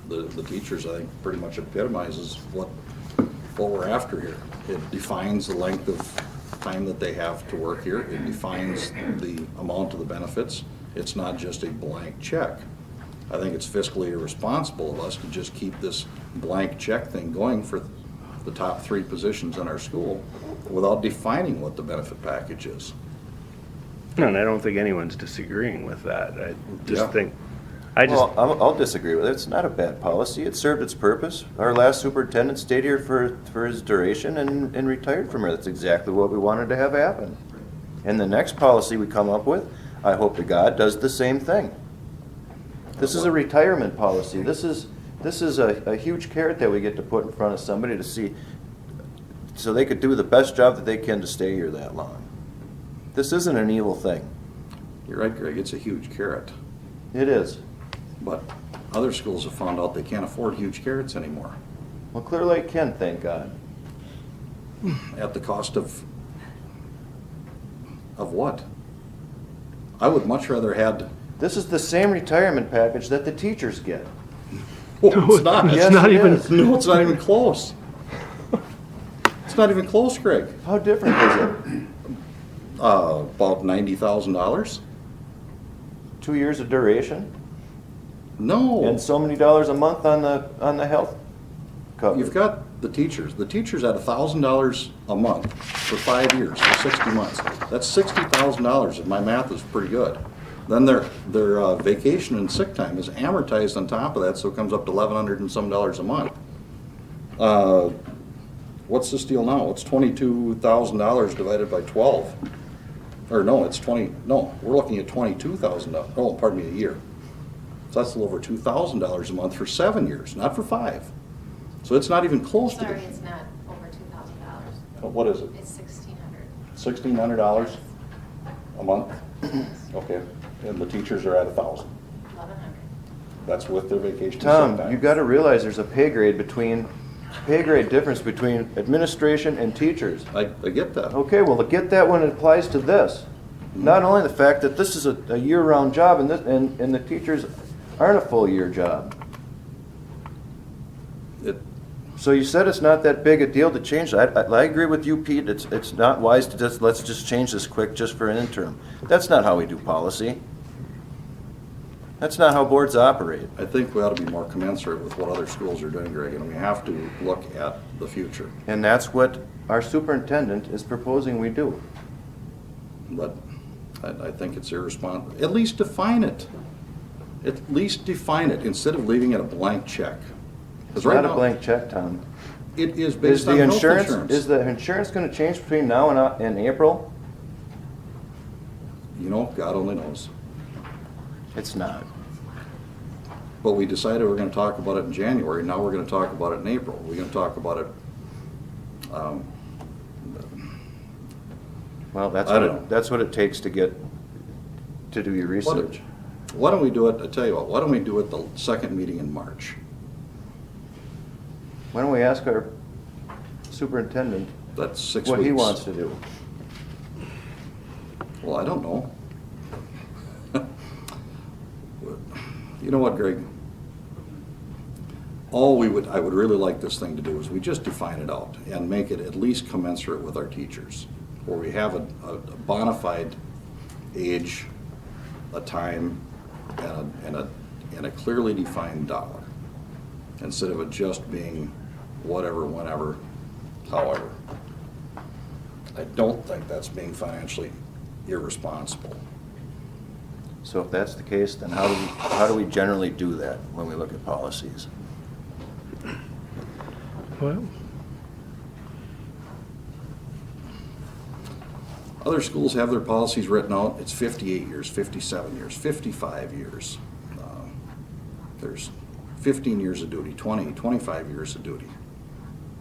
the teachers, I think, pretty much epitomizes what we're after here. It defines the length of time that they have to work here. It defines the amount of the benefits. It's not just a blank check. I think it's fiscally irresponsible of us to just keep this blank check thing going for the top 3 positions in our school without defining what the benefit package is. No, and I don't think anyone's disagreeing with that. I just Yeah. think, Well, I'll disagree with it. It's not a bad policy. It served its purpose. Our last superintendent stayed here for his duration and retired from here. That's exactly what we wanted to have happen. And the next policy we come up with, I hope to God, does the same thing. This is a retirement policy. This is a huge carrot that we get to put in front of somebody to see, so they could do the best job that they can to stay here that long. This isn't an evil thing. You're right, Greg, it's a huge carrot. It is. But other schools have found out they can't afford huge carrots anymore Well, Clear Lake can, thank God. at the cost of what? I would much rather had, This is the same retirement package that the teachers get. no, it's not. Yes, not it even- is. No, it's not even close. It's not even close, Greg. How different is it? About $90,000? 2 years of duration No. and so many dollars a month on the health coverage. You've got the teachers. The teachers at $1,000 a month for 5 years, for 60 months. That's $60,000, if my math is pretty good. Then their vacation and sick time is amortized on top of that, so it comes up to $1,100 and some dollars a month. What's this deal now? It's $22,000 divided by 12. Or no, we're looking at $22,000. Oh, pardon me, a year. So that's a little over $2,000 a month for 7 years, not for 5. So it's not even close to Sorry, the. it's not over $2,000. What is it? It's $1,600. $1,600 a month? Okay, and the teachers are at 1,000. $1,100. That's with their vacation and sick Tom, time. you've got to realize there's a pay grade difference between administration and teachers. I get that. Okay, well, get that when it applies to this. Not only the fact that this is a year-round job and the teachers aren't a full-year job. It- So you said it's not that big a deal to change that. I agree with you, Pete. It's not wise to let's just change this quick just for an interim. That's not how we do policy. That's not how boards operate. I think we ought to be more commensurate with what other schools are doing, Greg, and we have to look at the future. And that's what our superintendent is proposing we do. But I think it's irresponsible. At least define it. At least define it instead of leaving it a blank check. 'Cause It's right not a now, blank check, Tom. it is Is based on the health insurance, insurance. is the insurance gonna change between now and April? You know, God only knows. It's not. But we decided we're gonna talk about it in January, now we're gonna talk about it in April. We're gonna talk about it, Well, I don't know. that's what it takes to do your research. why don't we do it, I tell you what, why don't we do it the second meeting in March? Why don't we ask our superintendent That's 6 weeks. what he wants to do? Well, I don't know. You know what, Greg? I would really like this thing to do is we just define it out and make it at least commensurate with our teachers, where we have a bona fide age, a time, and a clearly defined dollar, instead of it just being whatever, whenever, however. I don't think that's being financially irresponsible. So if that's the case, then how do we generally do that when we look at policies? Well, Other schools have their policies written out, it's 58 years, 57 years, 55 years. There's 15 years of duty, 20, 25 years of duty.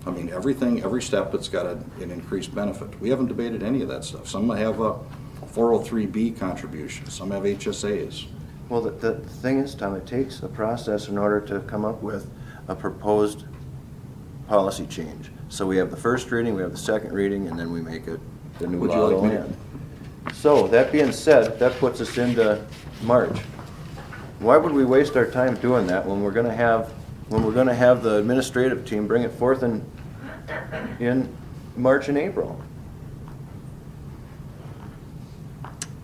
I mean, everything, every step, it's got an increased benefit. We haven't debated any of that stuff. Some have a 403B contribution, some have HSAs. Well, the thing is, Tom, it takes a process in order to come up with a proposed policy change. So we have the first reading, we have the second reading, and then we make it the new Would you law like go me to- in. So, that being said, that puts us into March. Why would we waste our time doing that when we're gonna have the administrative team bring it forth in March and April?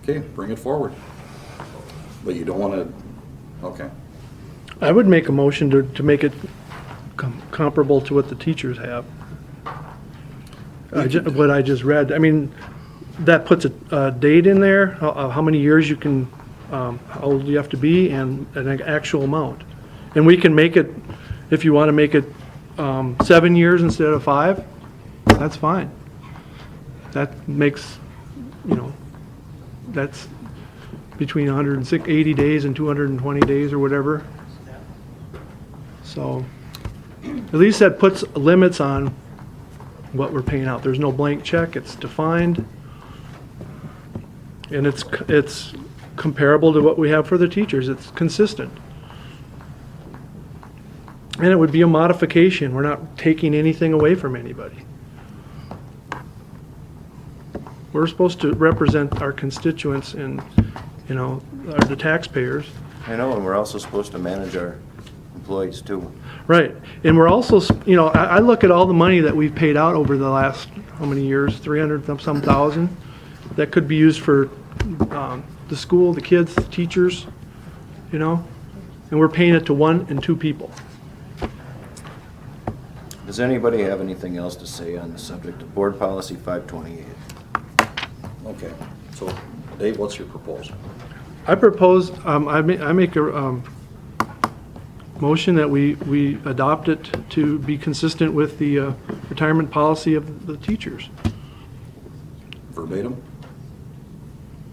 Okay, bring it forward. But you don't want to, okay. I would make a motion to make it comparable to what the teachers have. What I just read, I mean, that puts a date in there, how many years you can, how old you have to be, and an actual amount. And we can make it, if you want to make it 7 years instead of 5, that's fine. That makes, that's between 180 days and 220 days or whatever. So, at least that puts limits on what we're paying out. There's no blank check, it's defined. And it's comparable to what we have for the teachers, it's consistent. And it would be a modification, we're not taking anything away from anybody. We're supposed to represent our constituents and, the taxpayers. I know, and we're also supposed to manage our employees too. Right, and we're also, I look at all the money that we've paid out over the last, how many years, 300-some thousand, that could be used for the school, the kids, the teachers, and we're paying it to 1 and 2 people. Does anybody have anything else to say on the subject of Board Policy 528? Okay, so Dave, what's your proposal? I propose, I make a motion that we adopt it to be consistent with the retirement policy of the teachers. Verbatim?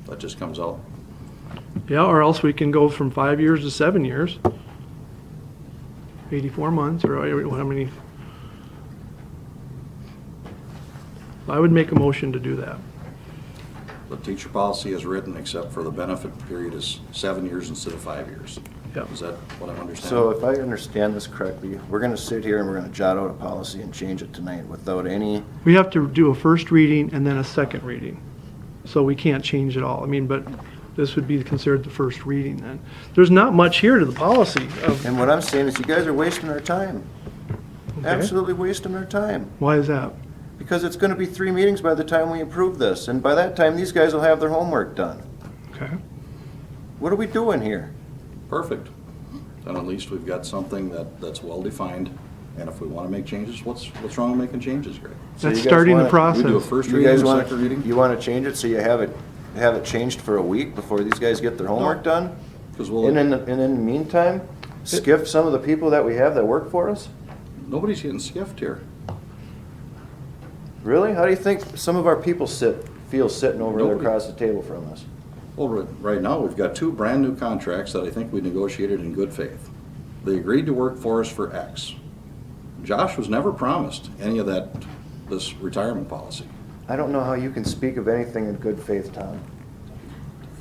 That just comes out? Yeah, or else we can go from 5 years to 7 years. 84 months, or how many? I would make a motion to do that. The teacher policy is written, except for the benefit period is 7 years instead of 5 years. Yep. Is that what I'm understanding? So if I understand this correctly, we're gonna sit here and we're gonna jot out a policy and change it tonight without any, We have to do a first reading and then a second reading. So we can't change it all. I mean, but this would be considered the first reading then. There's not much here to the policy of, and what I'm saying is you guys are wasting our time. Okay. Absolutely wasting our time. why is that? Because it's gonna be 3 meetings by the time we approve this, and by that time, these guys will have their homework done. Okay. What are we doing here? Perfect. Then at least we've got something that's well-defined, and if we want to make changes, what's wrong with making changes, Greg? So That's you guys starting the wanna- process. We do a first You reading guys and a wanna, second reading? you wanna change it so you have it changed for a week before these guys get their homework done? 'Cause And in the meantime, skiff some of the people that we have that work for us? Nobody's getting skiffed here. Really? How do you think some of our people feel sitting over there Nobody. across the table from us? Well, right now, we've got 2 brand-new contracts that I think we negotiated in good faith. They agreed to work for us for X. Josh was never promised any of that, this retirement policy. I don't know how you can speak of anything in good faith, Tom.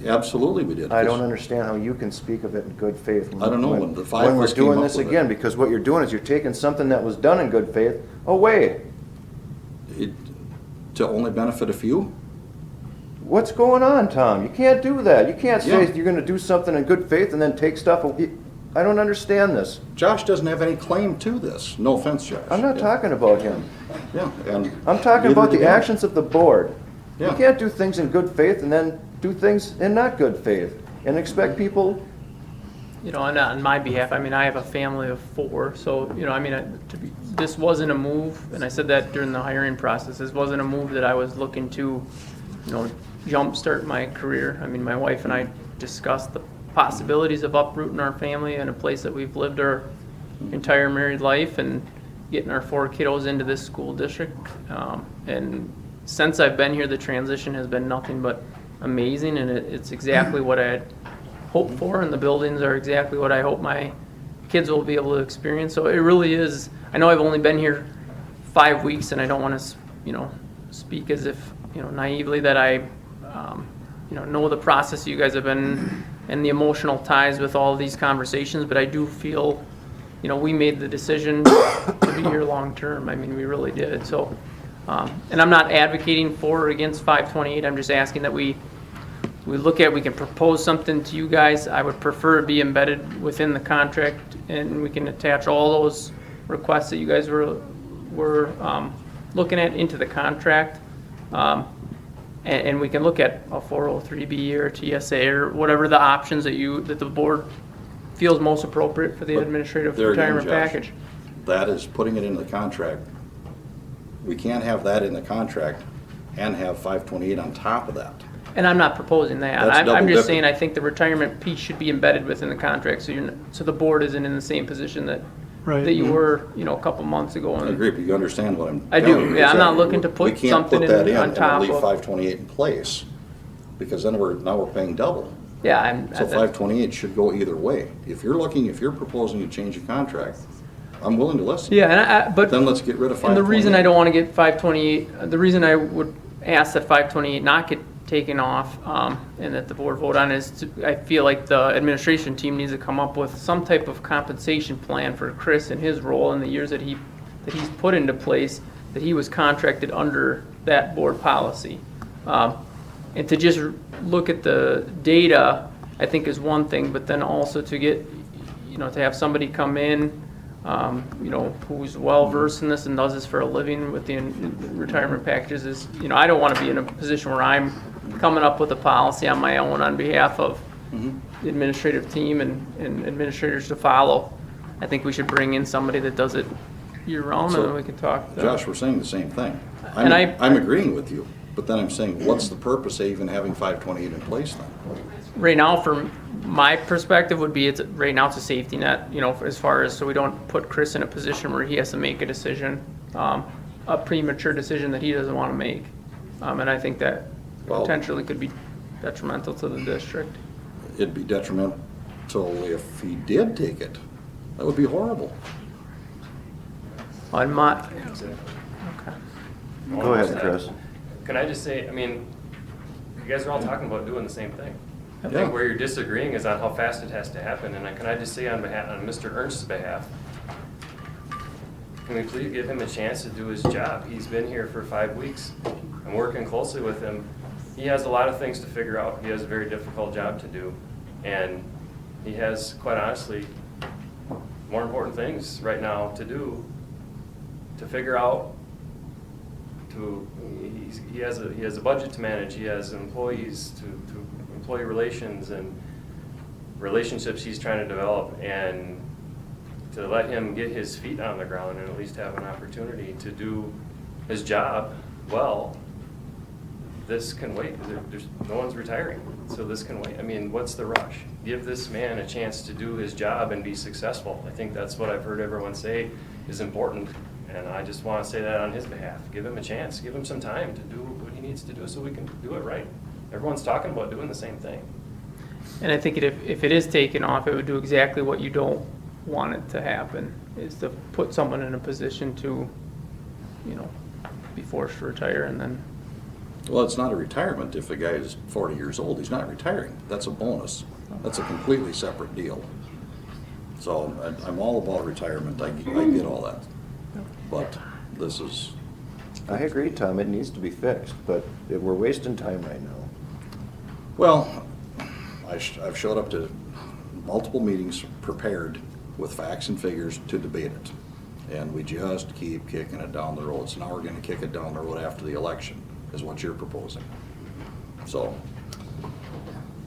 Absolutely we did. I don't understand how you can speak of it in good faith. I don't know, when the 5 When of we're us came doing up this with it. again, because what you're doing is you're taking something that was done in good faith away. To only benefit a few? What's going on, Tom? You can't do that. You can't say Yeah. you're gonna do something in good faith and then take stuff away. I don't understand this. Josh doesn't have any claim to this. No offense, Josh. I'm not talking about him. Yeah, and. I'm talking neither about do the I. actions of the board. You Yeah. can't do things in good faith and then do things in not good faith and expect people, You know, on my behalf, I mean, I have a family of 4, so, you know, I mean, this wasn't a move, and I said that during the hiring process, this wasn't a move that I was looking to, you know, jumpstart my career. I mean, my wife and I discussed the possibilities of uprooting our family in a place that we've lived our entire married life and getting our 4 kiddos into this school district. And since I've been here, the transition has been nothing but amazing, and it's exactly what I had hoped for, and the buildings are exactly what I hope my kids will be able to experience. So it really is. I know I've only been here 5 weeks, and I don't want to, you know, speak as if, you know, naively that I, you know the process you guys have been and the emotional ties with all of these conversations. But I do feel, you know, we made the decision to be here long term. I mean, we really did. So, and I'm not advocating for or against 528. I'm just asking that we can propose something to you guys. I would prefer it be embedded within the contract, and we can attach all those requests that you guys were looking at into the contract. And we can look at a 403B or TSA or whatever the options that the board feels most appropriate for the But administrative there again, retirement Josh, package. That is putting it in the contract. We can't have that in the contract and have 528 on top of that. And I'm not proposing that. That's I'm double just dipping. saying I think the retirement piece should be embedded within the contract, so the board isn't in the same position that Right. you were, you know, a couple months ago. I And agree, but you understand what I'm I do, telling you, yeah, is I'm that not looking to put something We can't put that in on and then top leave of- 528 in place, because then now we're paying double. Yeah, So 528 should go either way. If you're proposing to change the contract, I'm willing to listen. Yeah, but Then let's get rid of 528. and the reason I don't want to get 528, the reason I would ask that 528 not get taken off, and that the board vote on is I feel like the administration team needs to come up with some type of compensation plan for Chris and his role in the years that he's put into place, that he was contracted under that board policy. And to just look at the data, I think is one thing, but then also to get, you know, to have somebody come in, you know, who's well-versed in this and does this for a living with the retirement packages is, you know, I don't want to be in a position where I'm coming up with a policy on my own on behalf of the administrative team and administrators to follow. I think we should bring in somebody that does it year-round, and then we can talk. Josh, we're saying the same thing. And I'm agreeing with you, but then I'm saying, what's the purpose of even having 528 in place then? Right now, from my perspective, would be right now it's a safety net, you know, as far as so we don't put Chris in a position where he has to make a decision, a premature decision that he doesn't want to make. And I think that Well- potentially could be detrimental to the district. It'd be detrimental if he did take it. That would be horrible. On my, go ahead, Chris. Can I just say, I mean, you guys are all talking about doing the same thing. I Yeah. think where you're disagreeing is on how fast it has to happen, and can I just say on Mr. Ernst's behalf, can we please give him a chance to do his job? He's been here for 5 weeks. I'm working closely with him. He has a lot of things to figure out. He has a very difficult job to do, and he has, quite honestly, more important things right now to do, to figure out. He has a budget to manage. He has employees to employee relations and relationships he's trying to develop, and to let him get his feet on the ground and at least have an opportunity to do his job well. This can wait. There's no one's retiring, so this can wait. I mean, what's the rush? Give this man a chance to do his job and be successful. I think that's what I've heard everyone say is important. And I just want to say that on his behalf. Give him a chance. Give him some time to do what he needs to do so we can do it right. Everyone's talking about doing the same thing. and I think if it is taken off, it would do exactly what you don't want it to happen, is to put someone in a position to, you know, be forced to retire and then. Well, it's not a retirement if the guy is 40 years old. He's not retiring. That's a bonus. That's a completely separate deal. So I'm all about retirement. I get all that. But this is, I agree, Tom, it needs to be fixed, but we're wasting time right now. well, I've showed up to multiple meetings prepared with facts and figures to debate it. And we just keep kicking it down the road. So now we're gonna kick it down the road after the election, is what you're proposing. So,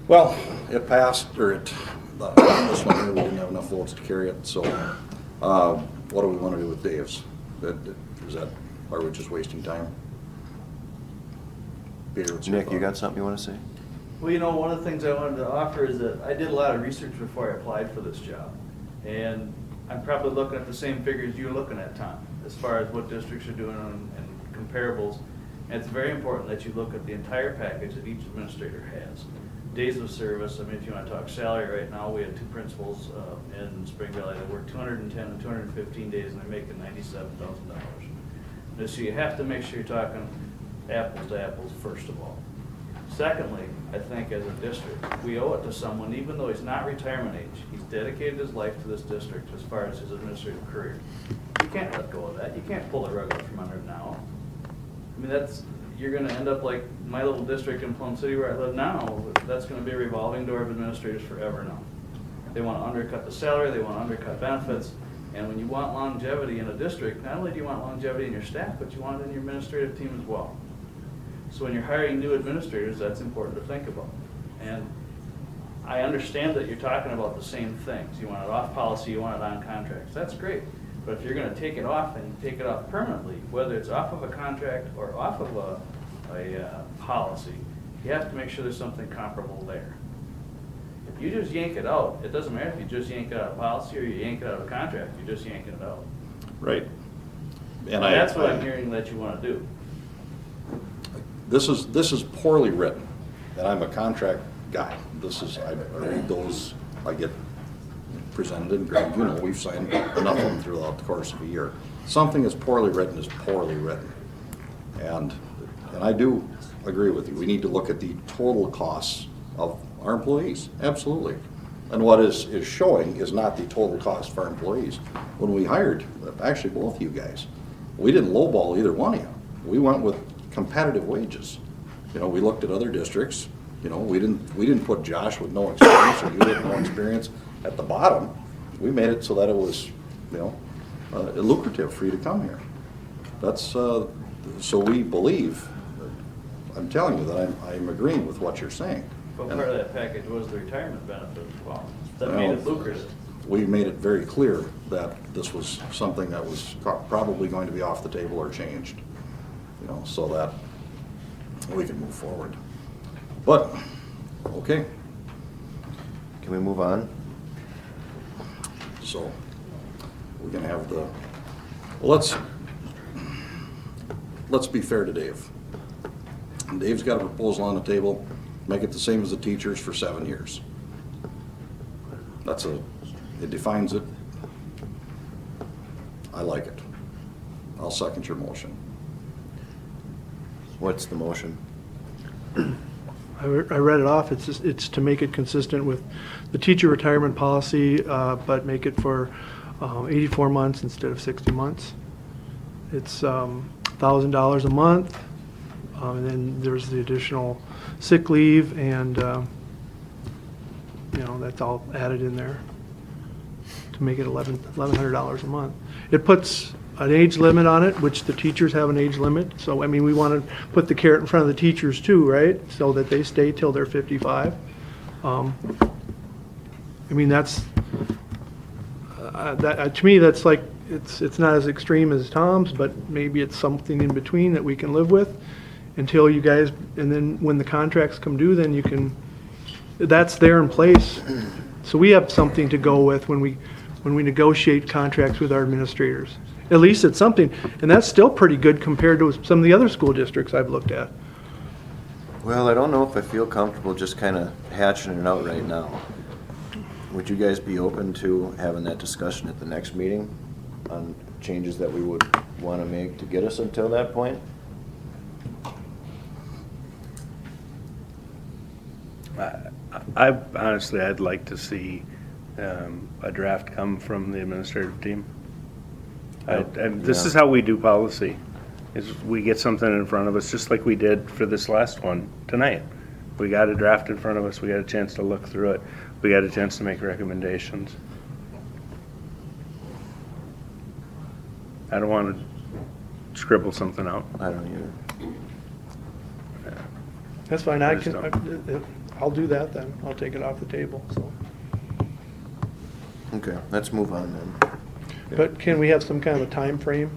well, it passed, or this one here, we didn't have enough votes to carry it, so, what do we wanna do with Dave's? Are we just wasting time? Peter, what's your Nick, you thought? got something you want to say? Well, you know, one of the things I wanted to offer is that I did a lot of research before I applied for this job. And I'm probably looking at the same figures you're looking at, Tom, as far as what districts are doing and comparables. And it's very important that you look at the entire package that each administrator has. Days of service, I mean, if you want to talk salary right now, we had two principals in Spring Valley that work 210 and 215 days and they're making $97,000. So you have to make sure you're talking apples to apples, first of all. Secondly, I think as a district, we owe it to someone, even though he's not retirement age, he's dedicated his life to this district as far as his administrative career. You can't let go of that. You can't pull the rug out from under him now. I mean, you're gonna end up like my little district in Plum City where I live now. That's gonna be a revolving door of administrators forever now. They wanna undercut the salary, they wanna undercut benefits, and when you want longevity in a district, not only do you want longevity in your staff, but you want it in your administrative team as well. So when you're hiring new administrators, that's important to think about. And I understand that you're talking about the same things. You want it off policy, you want it on contracts. That's great. But if you're gonna take it off and take it off permanently, whether it's off of a contract or off of a policy, you have to make sure there's something comparable there. If you just yank it out, it doesn't matter if you just yank it out of policy or you yank it out of a contract, you're just yanking it out. Right. And that's what I'm hearing that you wanna do. This is poorly written, and I'm a contract guy. I read those, I get presented, and Greg, you know, we've signed enough of them throughout the course of a year. Something that's poorly written is poorly written. And I do agree with you. We need to look at the total costs of our employees, absolutely. And what is showing is not the total cost for our employees. When we hired, actually both of you guys, we didn't lowball either one of you. We went with competitive wages. You know, we looked at other districts. You know, we didn't put Josh with no experience or you with no experience at the bottom. We made it so that it was, you know, lucrative for you to come here. That's so we believe. I'm telling you that I'm agreeing with what you're saying. But part of that package was the retirement benefit as well. That made it lucrative. We made it very clear that this was something that was probably going to be off the table or changed. You know, so that we can move forward. But, okay, Can we move on? so we're gonna have well, let's be fair to Dave. Dave's got a proposal on the table, make it the same as the teachers for 7 years. It defines it. I like it. I'll second your motion. What's the motion? I read it off. It's to make it consistent with the teacher retirement policy, but make it for 84 months instead of 60 months. It's $1,000 a month, and then there's the additional sick leave, and you know, that's all added in there to make it $1,100 a month. It puts an age limit on it, which the teachers have an age limit. So, I mean, we want to put the carrot in front of the teachers too, right? So that they stay till they're 55. I mean, that's, to me, that's like, it's not as extreme as Tom's, but maybe it's something in between that we can live with until you guys, and then when the contracts come due, then you can, that's there in place. So we have something to go with when we negotiate contracts with our administrators. At least it's something, and that's still pretty good compared to some of the other school districts I've looked at. Well, I don't know if I feel comfortable just kind of hatching it out right now. Would you guys be open to having that discussion at the next meeting on changes that we would want to make to get us until that point? Honestly, I'd like to see a draft come from the administrative team. This is how we do policy, is we get something in front of us, just like we did for this last one tonight. We got a draft in front of us, we got a chance to look through it, we got a chance to make recommendations. I don't want to scribble something out. I don't either. That's fine, I I just can, I'll do that then. I'll take it off the table, so. Okay, let's move on then. But can we have some kind of a time frame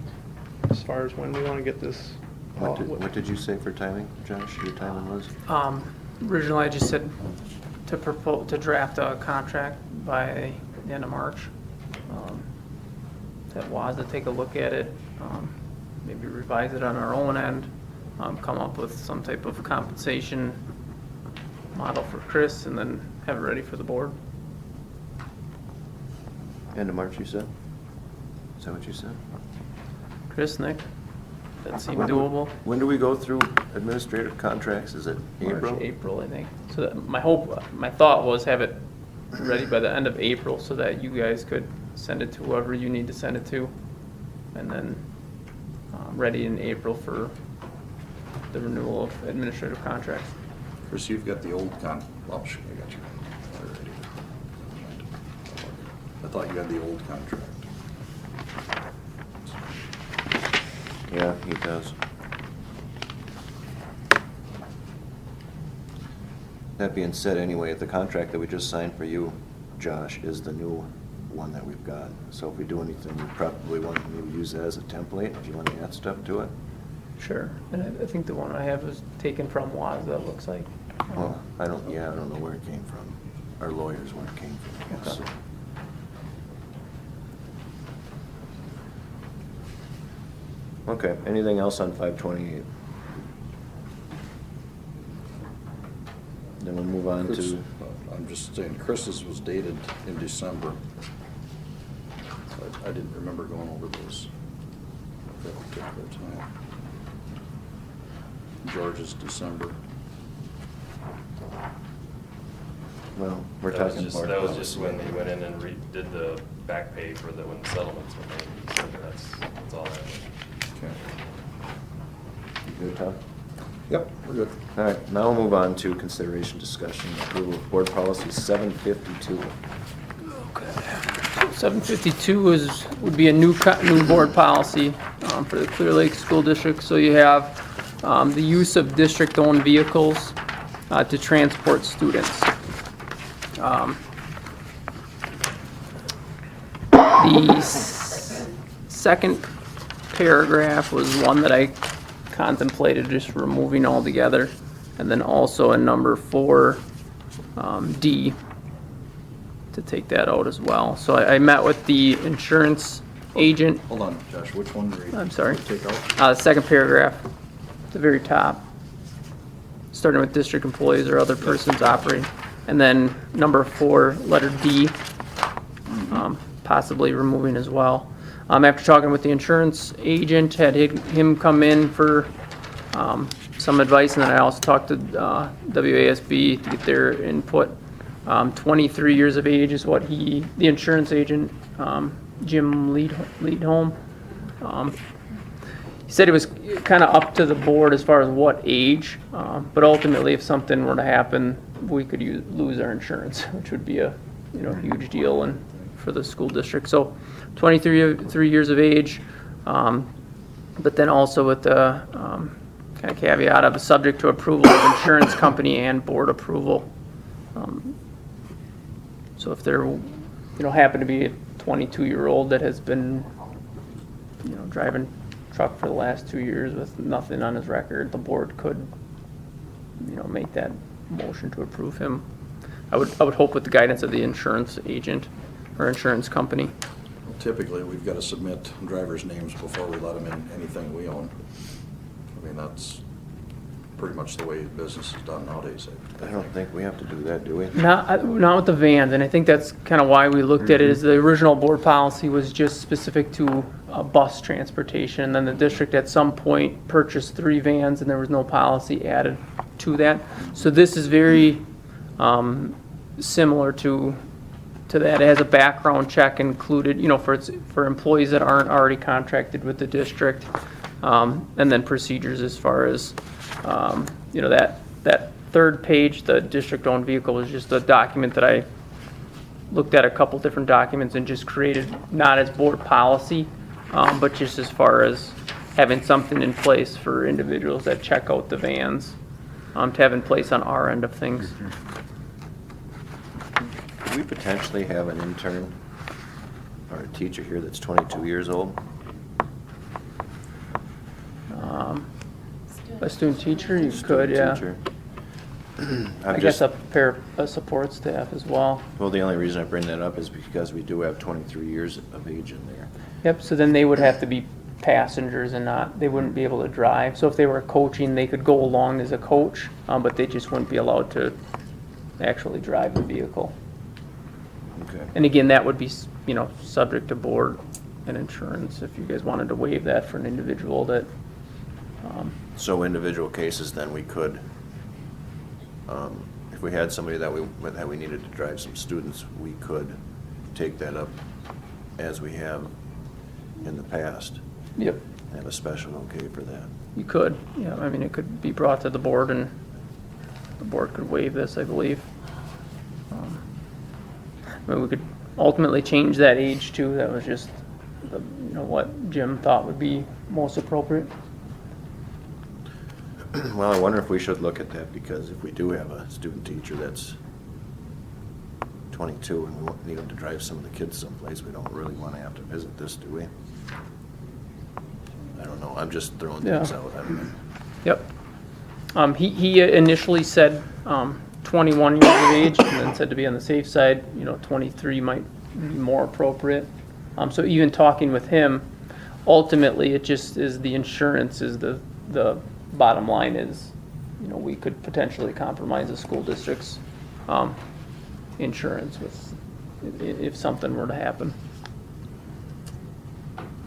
as far as when we want to get this? What did you say for timing, Josh? Your timing was? Originally, I just said to draft a contract by the end of March. That was to take a look at it, maybe revise it on our own end, come up with some type of compensation model for Chris, and then have it ready for the board. End of March, you said? Is that what you said? Chris, Nick, that seem When do- doable? When do we go through administrative contracts? Is it April? March, April, I think. So that my thought was have it ready by the end of April so that you guys could send it to whoever you need to send it to. And then ready in April for the renewal of administrative contracts. Chris, you've got the old I got you. Alrighty. I thought you had the old contract. Yeah, he does. That being said, anyway, the contract that we just signed for you, Josh, is the new one that we've got. So if we do anything, we probably want to maybe use that as a template, if you want to add stuff to it. Sure. And I think the one I have is taken from WASDA, it looks like. Well, I don't know where it came from. Our lawyers, where it came from, I guess. Okay. Okay, anything else on 528? Then we'll move on Chris, to, I'm just saying, Chris's was dated in December. I didn't remember going over those at that particular time. George's December. well, we're That was talking. just- board That was just policy. when they went in and redid the back pay for when the settlements were made. So that's all that was. Okay. You good, Tom? Yep, we're good. All right, now we'll move on to consideration, discussion, approval of board policy 752. 752 would be a new board policy for the Clear Lake School District. So you have the use of district-owned vehicles to transport students. The second paragraph was one that I contemplated just removing altogether. And then also in number 4, D, to take that out as well. So I met with the insurance agent. Hold on, Josh, which one were you? I'm sorry. Take out? The second paragraph, the very top, starting with district employees or other persons operating. And then number 4, letter D, possibly removing as well. After talking with the insurance agent, had him come in for some advice, and then I also talked to WASB to get their input. 23 years of age is what the insurance agent, Jim Leadholm, he said it was kind of up to the board as far as what age, but ultimately if something were to happen, we could lose our insurance, which would be a huge deal for the school district. So 23 years of age, but then also with the kind of caveat of a subject to approval of insurance company and board approval. So if there, happen to be a 22-year-old that has been, driving truck for the last 2 years with nothing on his record, the board could, make that motion to approve him. I would hope with the guidance of the insurance agent or insurance company. Typically, we've got to submit drivers' names before we let them in anything we own. I mean, that's pretty much the way business is done nowadays. I don't think we have to do that, do we? Not with the vans, and I think that's kind of why we looked at it, is the original board policy was just specific to bus transportation, and then the district at some point purchased 3 vans, and there was no policy added to that. So this is very similar to that. It has a background check included, for employees that aren't already contracted with the district, and then procedures as far as, that third page, the district-owned vehicle, was just a document that I looked at a couple different documents and just created, not as board policy, but just as far as having something in place for individuals that check out the vans, to have in place on our end of things. Could we potentially have an intern or a teacher here that's 22 years old? A student teacher, you Student could, yeah. teacher. I guess a support staff as well. Well, the only reason I bring that up is because we do have 23 years of age in there. Yep, so then they would have to be passengers and not, they wouldn't be able to drive. So if they were coaching, they could go along as a coach, but they just wouldn't be allowed to actually drive the vehicle. Okay. And again, that would be, subject to board and insurance if you guys wanted to waive that for an individual that, So individual cases, then we could, if we had somebody that we needed to drive some students, we could take that up as we have in the past. yep, Have a special okay for that. you could. Yeah, I mean, it could be brought to the board and the board could waive this, I believe. I mean, we could ultimately change that age too. That was just, what Jim thought would be most appropriate. Well, I wonder if we should look at that, because if we do have a student teacher that's 22 and we need them to drive some of the kids someplace, we don't really want to have to visit this, do we? I don't know, I'm just throwing things Yeah. out. I mean, Yep. He initially said 21 years of age, and then said to be on the safe side, 23 might be more appropriate. So even talking with him, ultimately, it just is the insurance is the bottom line is, we could potentially compromise the school district's insurance with, if something were to happen.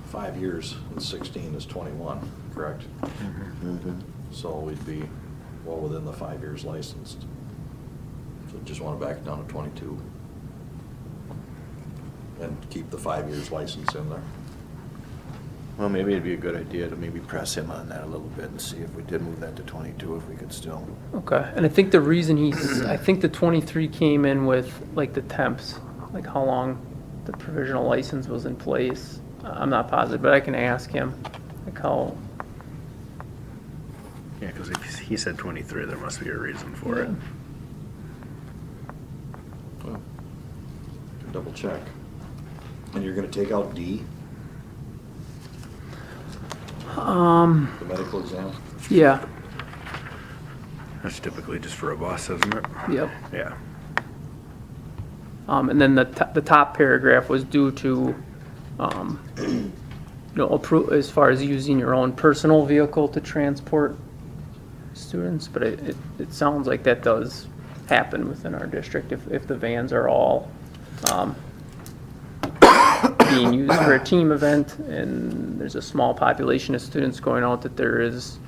5 years in 16 is 21, correct? mhm. So we'd be well within the 5 years licensed. So just want to back it down to 22. And keep the 5 years license in there. Well, maybe it'd be a good idea to maybe press him on that a little bit and see if we did move that to 22, if we could still. Okay, and I think the reason I think the 23 came in with like the temps, like how long the provisional license was in place. I'm not positive, but I can ask him, like how. Yeah, because if he said 23, there must be a reason for it. Well, double check. And you're going to take out D, the medical exam? Yeah, That's typically just for a bus, isn't it? yep. Yeah. And then the top paragraph was due to, approve as far as using your own personal vehicle to transport students, but it sounds like that does happen within our district if the vans are all, being used for a team event and there's a small population of students going out, that there is,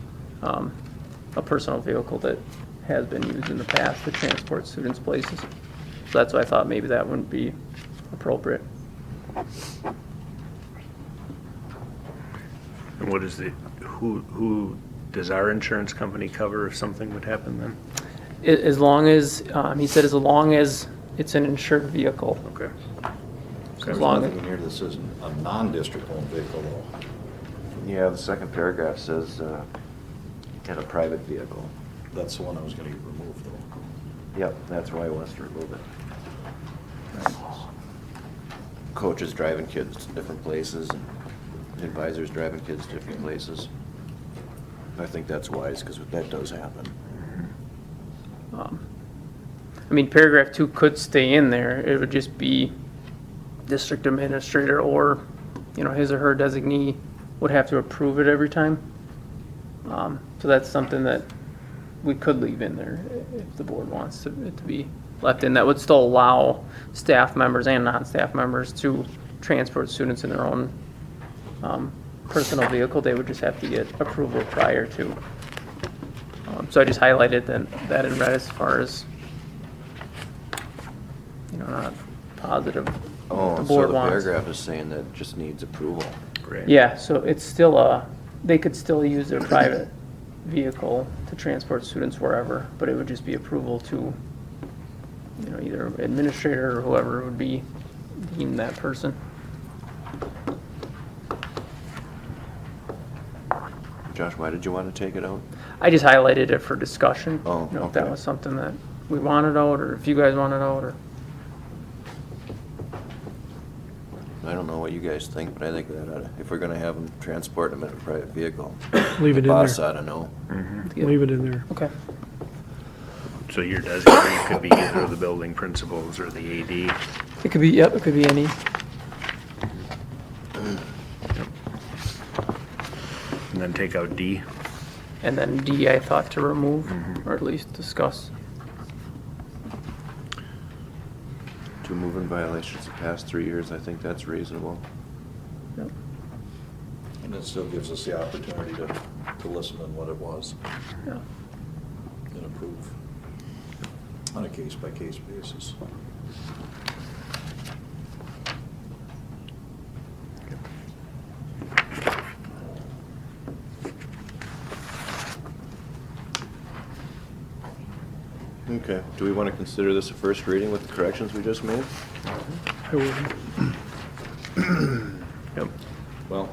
a personal vehicle that has been used in the past to transport students places. So that's why I thought maybe that wouldn't be appropriate. And what is who does our insurance company cover if something would happen then? As long as, he said, as long as it's an insured vehicle. Okay. There's long nothing in here that says a non-district owned vehicle though. Yeah, the second paragraph says, in a private vehicle. That's the one I was going to get removed though. Yep, that's why I wants to remove it. Coaches driving kids to different places, and advisors driving kids to different places. I think that's wise, because that does happen. I mean, paragraph 2 could stay in there. It would just be district administrator or, his or her designee would have to approve it every time. So that's something that we could leave in there if the board wants it to be left in. That would still allow staff members and non-staff members to transport students in their own personal vehicle. They would just have to get approval prior to. So I just highlighted that in red as far as, not positive. Oh, The so board the wants. paragraph is saying that it just needs approval. Great. Yeah, so it's still they could still use their private vehicle to transport students wherever, but it would just be approval to, you know, either administrator or whoever would be deemed that person. Josh, why did you want to take it out? I just highlighted it for discussion. Oh, You know, if that okay. was something that we wanted out, or if you guys wanted out, or. I don't know what you guys think, but I think that if we're gonna have them transport them in a private vehicle, Leave it the in boss there. ought to know. Leave it in there. Okay. So your designee could be either the building principals or the AD. It could be, yep, it could be any. And then take out D. And then D, I thought to remove, or at least discuss. To move in violations the past 3 years, I think that's reasonable. Yep. And it still gives us the opportunity to listen on what it was Yeah. and approve on a case-by-case basis. Okay, do we want to consider this a first reading with the corrections we just made? I would. Yep. Well,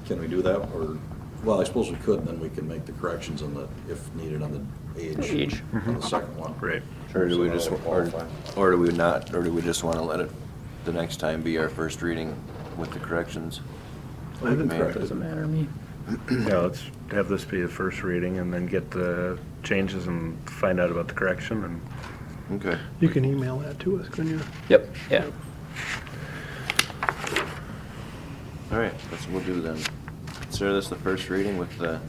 can we do that, or, well, I suppose we could, and then we can make the corrections on the, if needed, on the age. On the second one. Right. Or do we So just, that'll qualify. or do we not, or do we just want to let it, the next time be our first reading with the corrections? We can Made? correct it. Doesn't matter to me. Yeah, let's have this be the first reading and then get the changes and find out about the correction and. Okay. You can email that to us, couldn't you? Yep, yeah. All right, that's what we'll do then. Consider this the first reading with the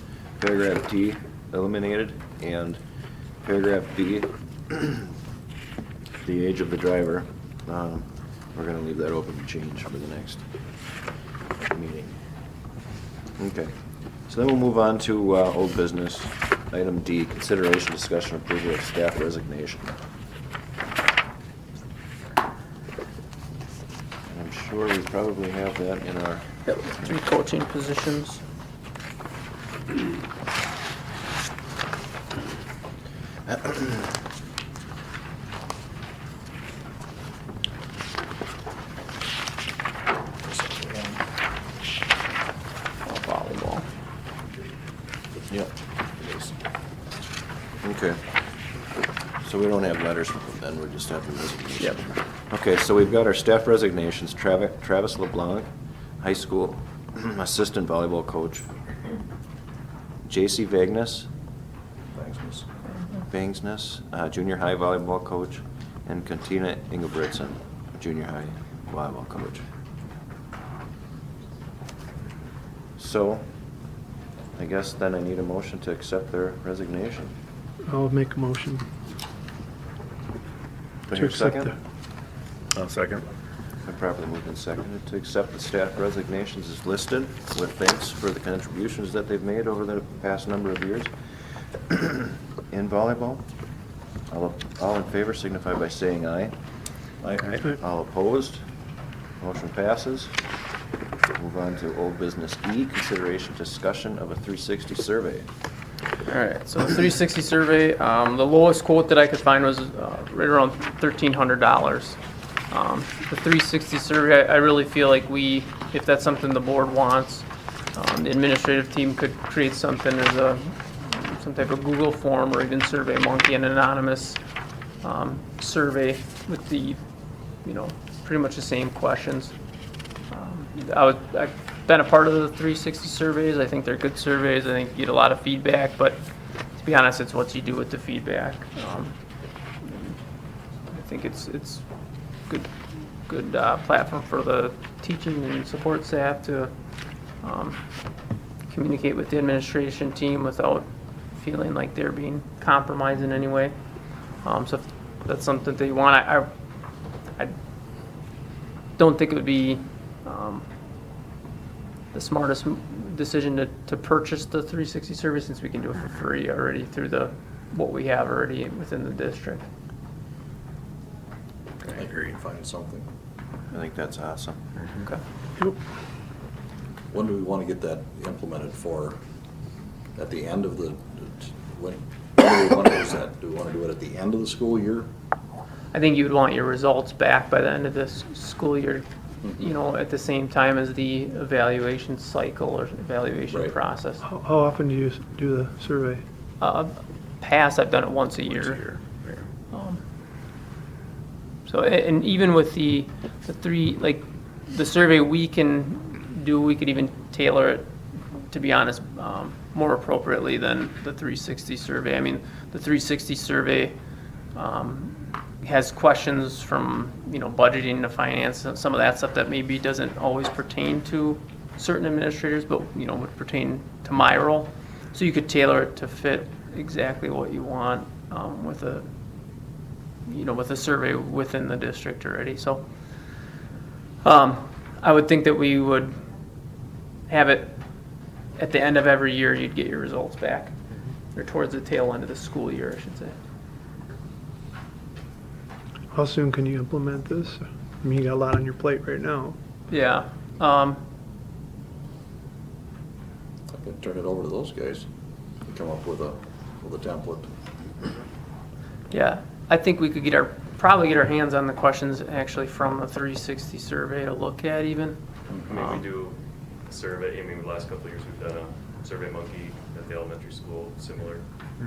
paragraph D eliminated and paragraph B, the age of the driver. We're gonna leave that open to change for the next meeting. Okay, so then we'll move on to old business. Item D, consideration, discussion, approval of staff resignation. And I'm sure we probably have that in our Yep, 3 coaching positions. Volleyball. Yep. Okay. So we don't have letters from them then, we just have the resignation. Yep. Okay, so we've got our staff resignations. Travis LeBlanc, high school assistant volleyball coach. J.C. Vagness, junior high volleyball coach. And Cantina Ingebrigtsen, junior high volleyball coach. So, I guess then I need a motion to accept their resignation. I'll make a motion Do I to hear a accept second? that. I'll second. Been properly moved and seconded to accept the staff resignations as listed with thanks for the contributions that they've made over the past number of years in volleyball. All in favor signify by saying aye. Aye. All opposed? Motion passes. Move on to old business E, consideration discussion of a 360 survey. All right, so the 360 survey, the lowest quote that I could find was right around $1,300. The 360 survey, I really feel like if that's something the board wants, the administrative team could create something as some type of Google form or even SurveyMonkey, an anonymous survey with the, pretty much the same questions. I've been a part of the 360 surveys. I think they're good surveys. I think you get a lot of feedback, but to be honest, it's what you do with the feedback. I think it's good platform for the teaching and support staff to communicate with the administration team without feeling like they're being compromised in any way. So if that's something that you want, I don't think it would be the smartest decision to purchase the 360 survey, since we can do it for free already through what we have already within the district. I agree, find something. I think that's awesome. Okay. Yep. When do we want to get that implemented for? At the end of When do we want to do that? Do we want to do it at the end of the school year? I think you'd want your results back by the end of this school year, you know, at the same time as the evaluation cycle or evaluation Right. process. How often do you do the survey? Past, I've done it once a year. So, and even with the three, like, the survey we can do, we could even tailor it, to be honest, more appropriately than the 360 survey. I mean, the 360 survey has questions from, you know, budgeting to finance, and some of that stuff that maybe doesn't always pertain to certain administrators, but, you know, would pertain to my role. So you could tailor it to fit exactly what you want with a, you know, with a survey within the district already. So I would think that we would have it at the end of every year, you'd get your results back, or towards the tail end of the school year, I should say. How soon can you implement this? I mean, you got a lot on your plate right now. Yeah. I can turn it over to those guys and come up with a template. Yeah, I think we could probably get our hands on the questions actually from the 360 survey to look at even. I mean, we do a survey, I mean, the last couple of years, we've done a Survey Monkey at the elementary school, similar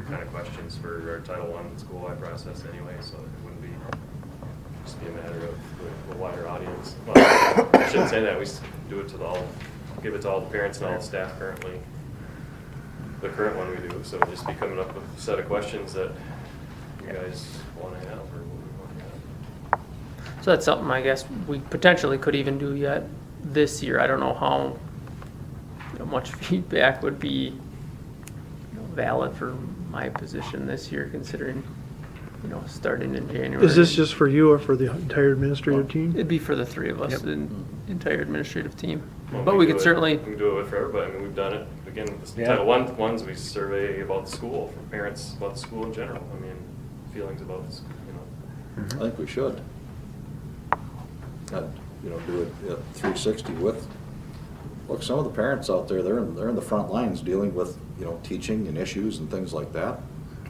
kind of questions for our Title I school-wide process anyway, so it wouldn't be, just be a matter of a wider audience. Well, I shouldn't say that, we do it to give it to all the parents and all the staff currently. The current one we do, so we'll just be coming up with a set of questions that you guys want to have, or what we want to have. So that's something I guess we potentially could even do yet this year. I don't know how much feedback would be valid for my position this year, considering, starting in January. Is this just for you or for the entire administrative team? It'd be for the three of us, the entire administrative team. Well, But we could do it- certainly, We can do it for everybody. I mean, we've done it, again, the Yeah. Title I ones, we survey about the school, for parents about the school in general. I mean, feelings about the school, I think we should. Do it at 360 with, look, some of the parents out there, they're in the front lines dealing with, teaching and issues and things like that.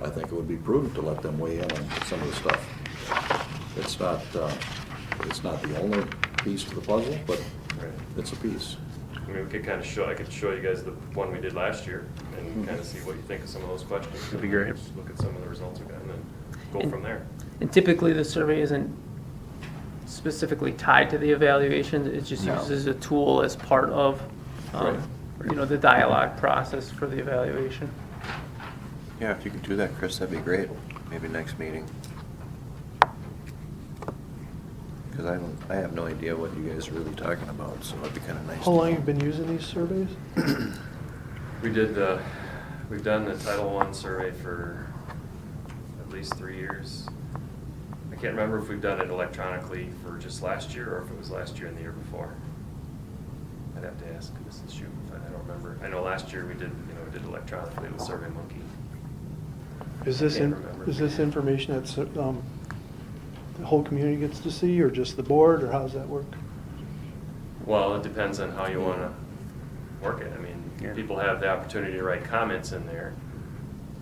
I think it would be prudent to let them weigh in on some of the stuff. It's not the only piece to the puzzle, but Right. it's a piece. I mean, we could kind of I could show you guys the one we did last year and kind of see what you think of some of those questions. That'd be great. Just look at some of the results we got and then go from there. and typically the survey isn't specifically tied to the evaluation. It's just used as a tool as part of, the dialogue process for the evaluation. Yeah, if you could do that, Chris, that'd be great. Maybe next meeting. Because I have no idea what you guys are really talking about, so it'd be kind of nice. How long have you been using these surveys? We've done the Title I survey for at least 3 years. I can't remember if we've done it electronically for just last year or if it was last year and the year before. I'd have to ask Mrs. Shue, I don't remember. I know last year we did electronically with Survey Monkey. Is this, Can't remember. is this information that's, the whole community gets to see, or just the board, or how does that work? Well, it depends on how you want to work it. I mean, Yeah. people have the opportunity to write comments in there.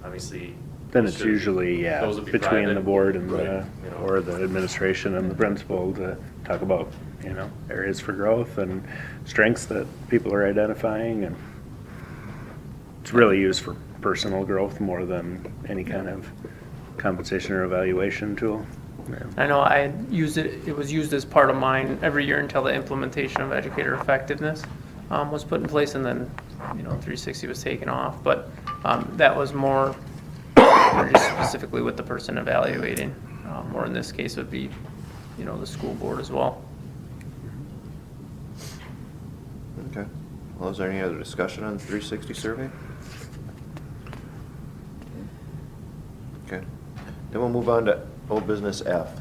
Obviously. Then it's should- usually, those would be between the private. board and Right. or the administration and the principal to talk about, areas for growth and strengths that people are identifying, and it's really used for personal growth more than any kind of compensation or evaluation tool. Yeah. I know I used it was used as part of mine every year until the implementation of educator effectiveness was put in place, and then 360 was taken off. But that was more just specifically with the person evaluating, or in this case would be the school board as well. Okay. Well, is there any other discussion on the 360 survey? Okay. Then we'll move on to old business F,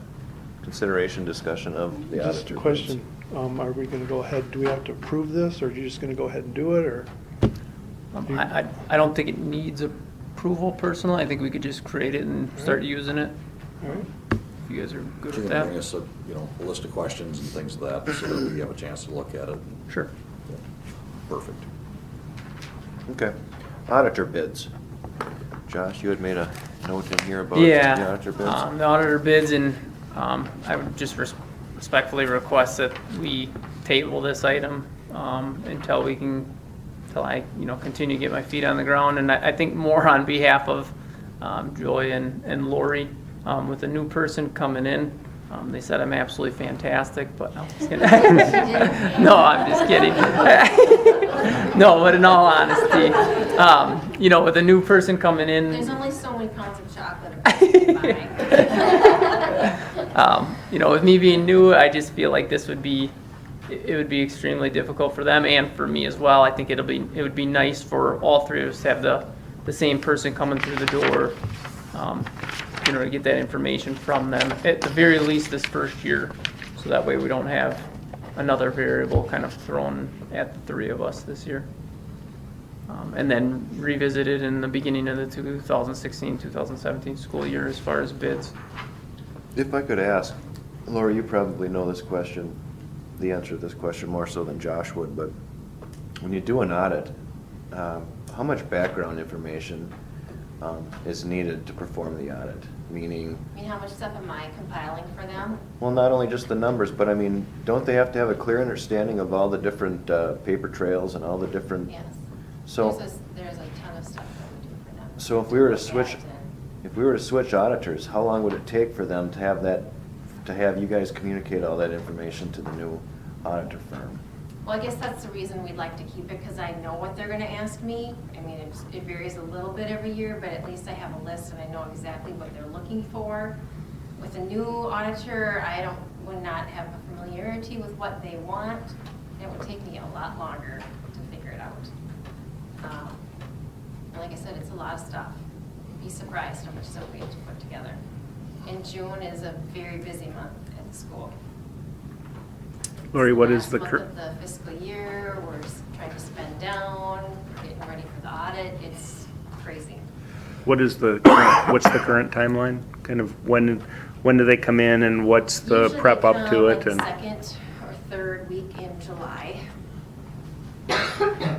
consideration discussion of the Just auditor a bids. question, are we gonna go ahead, do we have to approve this, or are you just gonna go ahead and do it, or? I don't think it needs approval personally. I think we could just create it and start using it. All right. If you guys are good You with can that. bring us a list of questions and things of that, so that we have a chance to look at it. Sure. Perfect. Okay. Auditor bids. Josh, you had made a note in here about Yeah, the auditor bids? the auditor bids, and I would just respectfully request that we table this item until I, continue to get my feet on the ground. And I think more on behalf of Joy and Lori, with a new person coming in. They said I'm absolutely fantastic, but no, I'm just kidding. No, I'm just kidding. No, but in all honesty, with a new person coming in. There's only so many pounds of chocolate a person can buy. With me being new, I just feel like it would be extremely difficult for them and for me as well. I think it would be nice for all three of us to have the same person coming through the door, to get that information from them, at the very least this first year, so that way we don't have another variable kind of thrown at the three of us this year. And then revisit it in the beginning of the 2016-2017 school year as far as bids. If I could ask, Laura, you probably know this question, the answer to this question more so than Josh would, but when you do an audit, how much background information is needed to perform the audit? Meaning, How much stuff am I compiling for them? well, not only just the numbers, but don't they have to have a clear understanding of all the different paper trails and all the different? Yes. So, There's a ton of stuff that we do for them. so if we were to Look switch, at and- if we were to switch auditors, how long would it take for them to have you guys communicate all that information to the new auditor firm? Well, I guess that's the reason we'd like to keep it, because I know what they're gonna ask me. It varies a little bit every year, but at least I have a list and I know exactly what they're looking for. With a new auditor, would not have a familiarity with what they want. It would take me a lot longer to figure it out. And like I said, it's a lot of stuff. You'd be surprised how much stuff we have to put together. And June is a very busy month at the school. Lori, what is the Last current? month of the fiscal year, we're trying to spend down, getting ready for the audit, it's crazy. What's the current timeline? Kind of when do they come in, and what's the Usually prep they up to come it? like And second or third week in July.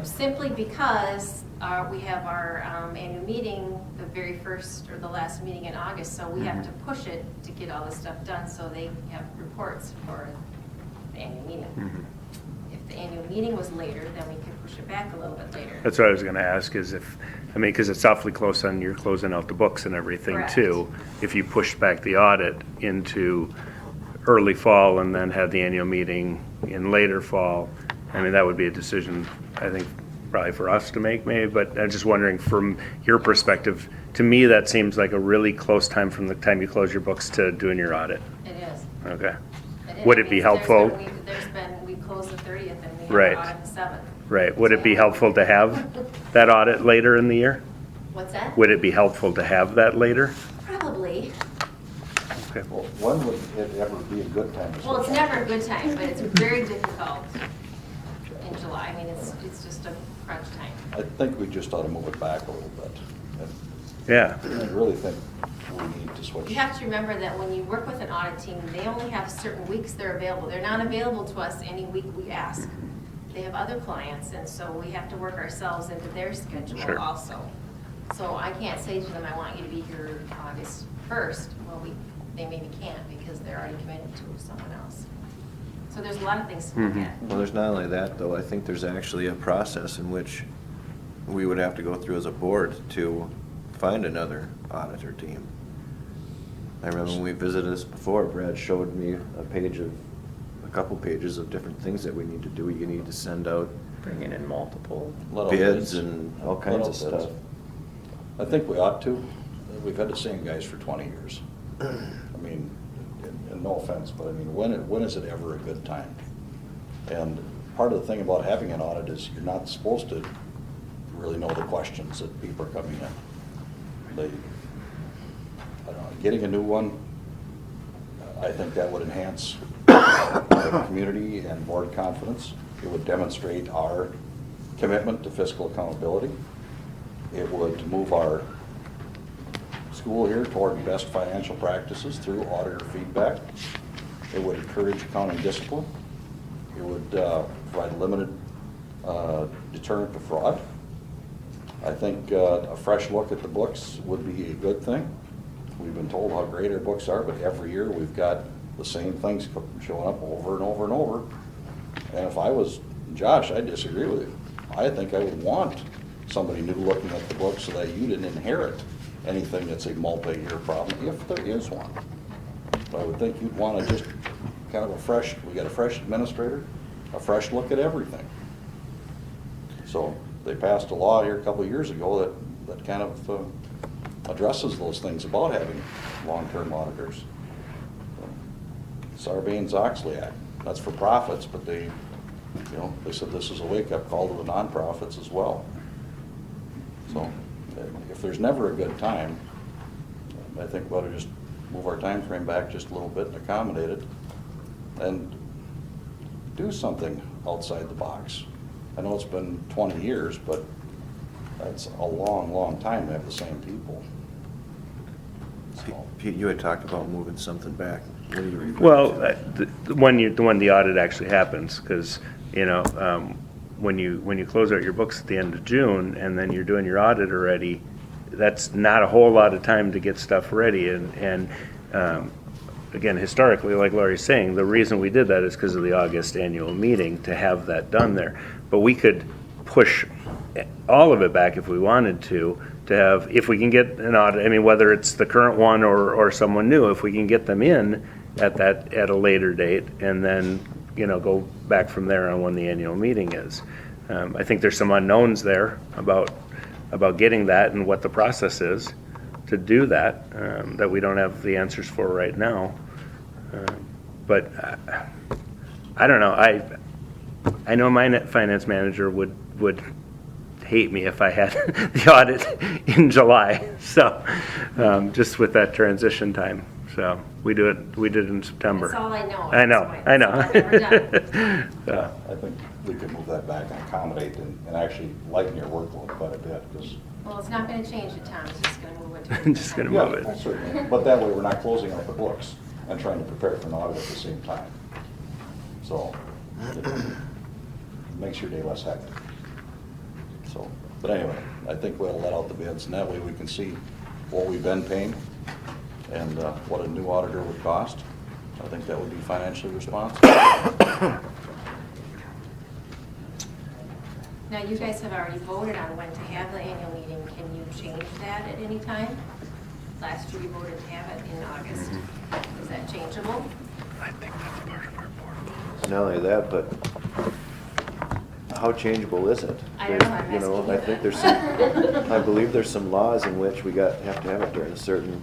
Simply because we have our annual meeting, the very first or the last meeting in August, so we have to push it to get all this stuff done, so they have reports for the annual meeting. If the annual meeting was later, then we could push it back a little bit later. That's what I was going to ask, is because it's awfully close on you're closing out the books and everything Correct. too. If you push back the audit into early fall and then had the annual meeting in later fall, that would be a decision, I think, probably for us to make maybe, but I'm just wondering from your perspective, to me, that seems like a really close time from the time you close your books to doing your audit. It is. Okay. It is. Would it be helpful? We closed the 30th and we have Right. the audit the 7th. Right. Would it be helpful to have that audit later in the year? What's that? Would it be helpful to have that later? Probably. Okay. Well, when would it ever be a good time to Well, it's switch? never a good time, but it's very difficult in July. It's just a crunch time. I think we just ought to move it back a little bit. Yeah. I really think we need to switch. You have to remember that when you work with an audit team, they only have certain weeks they're available. They're not available to us any week we ask. They have other clients, and so we have to work ourselves into their schedule Sure. also. So I can't say to them, I want you to be here August 1st. Well, they maybe can't because they're already committed to someone else. So there's a lot of things to look at. Well, there's not only that, though, I think there's actually a process in which we would have to go through as a board to find another auditor team. I remember when we visited this before, Brad showed me a couple pages of different things that we need to do. You need to send out Bringing in multiple. Little bids and all kinds of little stuff. bids. I think we ought to. We've had the same guys for 20 years. And no offense, but when is it ever a good time? And part of the thing about having an audit is you're not supposed to really know the questions that people are coming in. I don't know, getting a new one, I think that would enhance our community and board confidence. It would demonstrate our commitment to fiscal accountability. It would move our school here toward best financial practices through auditor feedback. It would encourage accounting discipline. It would provide a limited deterrent to fraud. I think a fresh look at the books would be a good thing. We've been told how great our books are, but every year we've got the same things showing up over and over and over. And if I was Josh, I disagree with you. I think I would want somebody new looking at the book so that you didn't inherit anything that's a multi-year problem, if there is one. But I would think you'd want to just kind of we got a fresh administrator, a fresh look at everything. So they passed a law here a couple of years ago that kind of addresses those things about having long-term auditors. Sarbanes-Oxley Act, that's for profits, but they said this is a wake-up call to the nonprofits as well. So if there's never a good time, I think we ought to just move our time frame back just a little bit and accommodate it and do something outside the box. I know it's been 20 years, but that's a long, long time to have the same people. So, Pete, you had talked about moving something back. What are you referring Well, to? when the audit actually happens, because, when you close out your books at the end of June and then you're doing your audit already, that's not a whole lot of time to get stuff ready. And again, historically, like Laurie's saying, the reason we did that is because of the August annual meeting to have that done there. But we could push all of it back if we wanted to have, if we can get an audit, I mean, whether it's the current one or someone new, if we can get them in at a later date and then, go back from there on when the annual meeting is. I think there's some unknowns there about getting that and what the process is to do that, that we don't have the answers for right now. But I don't know. I know my finance manager would hate me if I had the audit in July. So just with that transition time. So we did it in September. That's all I know. I know. That's all I've ever done. yeah, I think we could move that back and accommodate and actually lighten your workload quite a bit. Well, it's not gonna change it, Tom, it's just gonna move it to. Just gonna Yeah, move it. well, certainly. But that way we're not closing out the books and trying to prepare for an audit at the same time. So it makes your day less hectic. So, but anyway, I think we'll let out the bids and that way we can see what we've been paying and what a new auditor would cost. I think that would be financially responsible. Now, you guys have already voted on when to have the annual meeting. Can you change that at any time? Last year we voted to have it in August. Is that changeable? I think that's part of our board. Not only that, but how changeable is it? I don't know, I'm There's, asking you I think that. there's some, I believe there's some laws in which we have to have it during a certain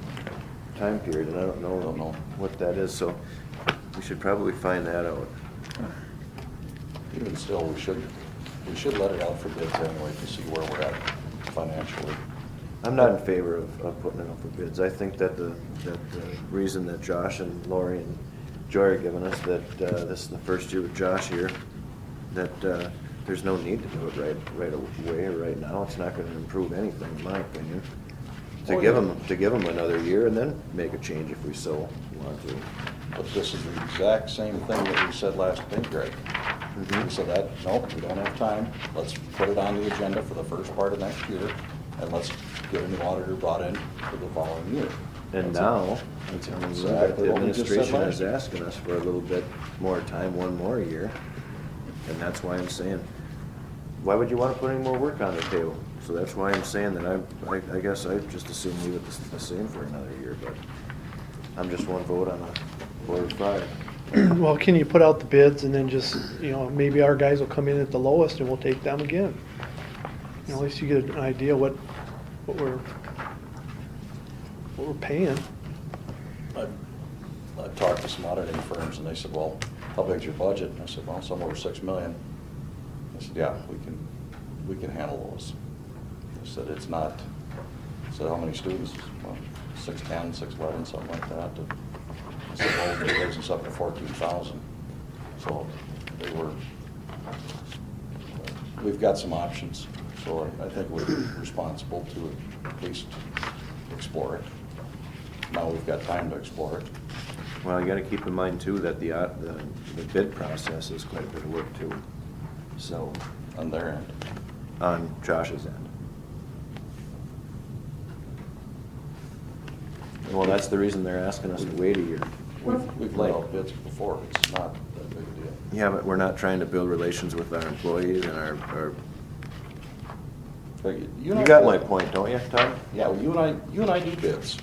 time period, and I don't know what that is, so we should probably find that out. Even still, we should let it out for bids anyway to see where we're at financially. I'm not in favor of putting it up for bids. I think that the reason that Josh and Lori and Joy are giving us, that this is the first year with Josh here, that there's no need to do it right away or right now. It's not gonna improve anything, in my opinion. To give them another year and then make a change if we so want to. But this is the exact same thing that we said last thing, Greg. We said that, nope, we don't have time. Let's put it on the agenda for the first part of next year, and let's get a new auditor brought in for the following year. And That's now, That's I mean, exactly the what we just said administration last is year. asking us for a little bit more time, one more year. And that's why I'm saying, why would you want to put any more work on the table? So that's why I'm saying that I guess I just assume leave it the same for another year, but I'm just one vote on a board of 5. Well, can you put out the bids and then just, maybe our guys will come in at the lowest and we'll take them again? At least you get an idea what we're paying. I talked to some auditing firms and they said, well, how big's your budget? And I said, well, somewhere over $6 million. I said, yeah, we can handle those. I said, it's not, I said, how many students? Well, 610, 611, something like that. I said, well, it raises us up to 14,000. So we've got some options. So I think we're responsible to at least explore it. Now we've got time to explore it. Well, you gotta keep in mind too that the bid process is quite a bit of work too. So, On their end. on Josh's end. Well, that's the reason they're asking us to wait a year. We've let out bids before, it's not that big a deal. Yeah, but we're not trying to build relations with our employees and our, But you and I got both- my point, don't you, Todd? Yeah, well, you and I do bids.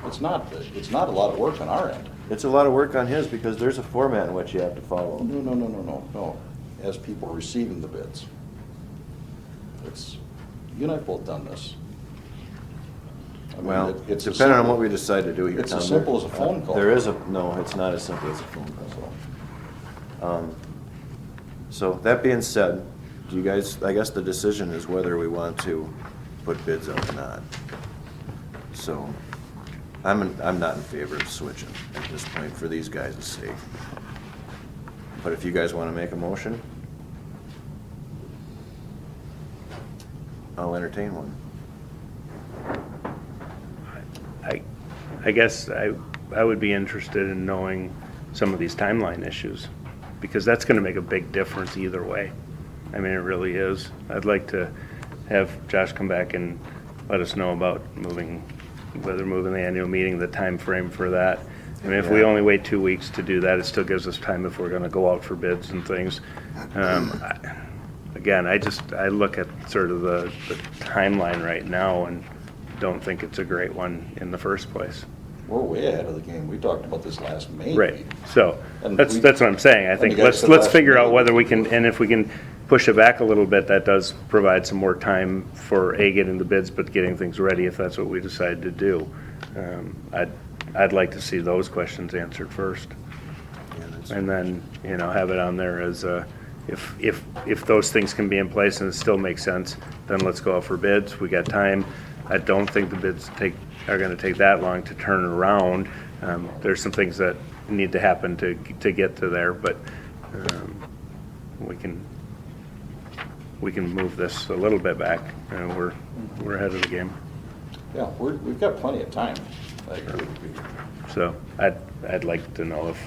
It's not a lot of work on our end. It's a lot of work on his because there's a format in which you have to follow. No. As people receiving the bids. You and I have both done this. I mean, Well, it's as depending on simple- what we decide to do here, It's Tom. as simple as a phone call. No, it's not as simple as a phone call. So that being said, do you guys, I guess the decision is whether we want to put bids out or not. So I'm not in favor of switching at this point for these guys' sake. But if you guys want to make a motion, I'll entertain one. I guess I would be interested in knowing some of these timeline issues, because that's gonna make a big difference either way. I mean, it really is. I'd like to have Josh come back and let us know about whether moving the annual meeting, the time frame for that. I mean, if we Yeah. only wait 2 weeks to do that, it still gives us time if we're gonna go out for bids and things. Again, I look at sort of the timeline right now and don't think it's a great one in the first place. We're way ahead of the game. We talked about this last May. Right, so, And that's we- what I'm saying, I and think, the guys said let's last figure out May whether we we can, could- and if we can push it back a little bit, that does provide some more time for getting the bids, but getting things ready if that's what we decide to do. I'd like to see those questions answered first. Yeah, that's- And then, have it on there as, if those things can be in place and it still makes sense, then let's go out for bids. We got time. I don't think the bids are gonna take that long to turn around. There's some things that need to happen to get to there, but, we can move this a little bit back. We're ahead of the game. Yeah, we've got plenty of time. I agree with you. So I'd like to know if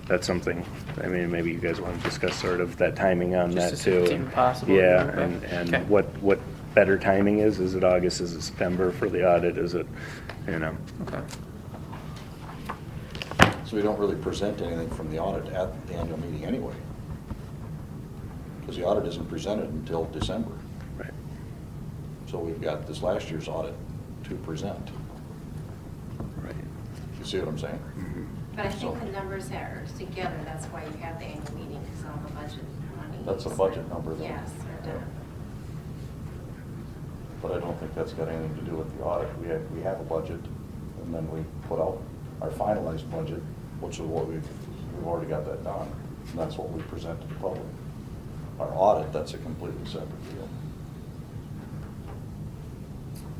that's something, I mean, maybe you guys want to discuss sort of that timing on that Just too. if it's even possible. Yeah, Okay. and Okay. what better timing is? Is it August? Is it September for the audit? Is it, Okay. So we don't really present anything from the audit at the annual meeting anyway. Because the audit isn't presented until December. right. So we've got this last year's audit to present. Right. You see what I'm saying? But I think the numbers are together, that's why you have the annual meeting, because all the budget money. That's a budget number then. Yes, they're done. But I don't think that's got anything to do with the audit. We have a budget, and then we put out our finalized budget, which is what we've already got that done. And that's what we present to the public. Our audit, that's a completely separate deal.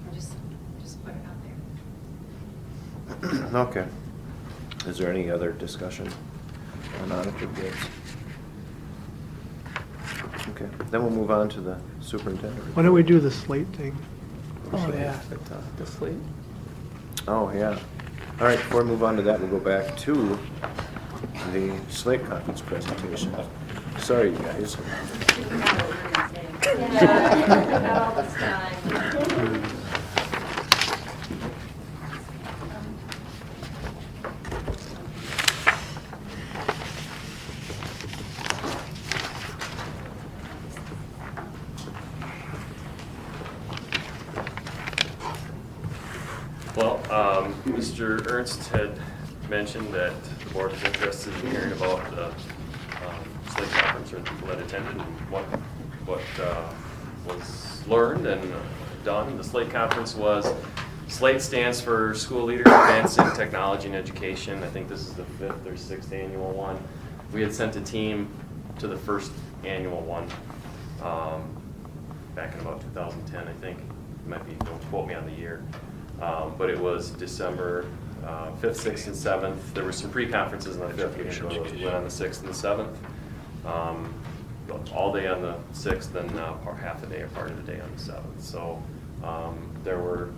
I'm just put it out there. Okay. Is there any other discussion on audited bids? Okay, then we'll move on to the superintendent. Why don't we do the slate thing? Oh, yeah, the slate. Oh, yeah. All right, before we move on to that, we'll go back to the slate conference presentation. Sorry, you guys. Yeah, all this time. Well, Mr. Ernst had mentioned that the board was interested in hearing about the slate conference, or the people that attended, and what was learned and done. The slate conference was, SLATE stands for School Leaders Advancing Technology and Education. I think this is the 5th or 6th annual one. We had sent a team to the first annual one back in about 2010, I think. Might be, don't quote me on the year. But it was December 5th, 6th, and 7th. There were some pre-conferences on the 5th. We didn't go to those. We went on the 6th and the 7th. All day on the 6th and half a day or part of the day on the 7th. So there were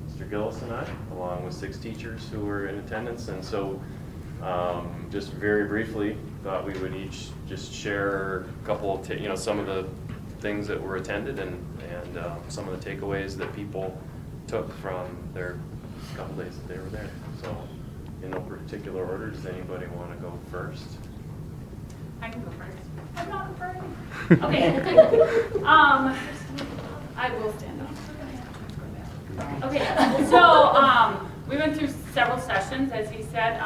Mr. Gillis and I, along with 6 teachers who were in attendance. And so just very briefly, thought we would each just share a couple of, some of the things that were attended and some of the takeaways that people took from their couple days that they were there. So in no particular order, does anybody want to go first? I can go first. I'm not afraid. Okay. I will stand up. Okay, so we went through several sessions, as he said.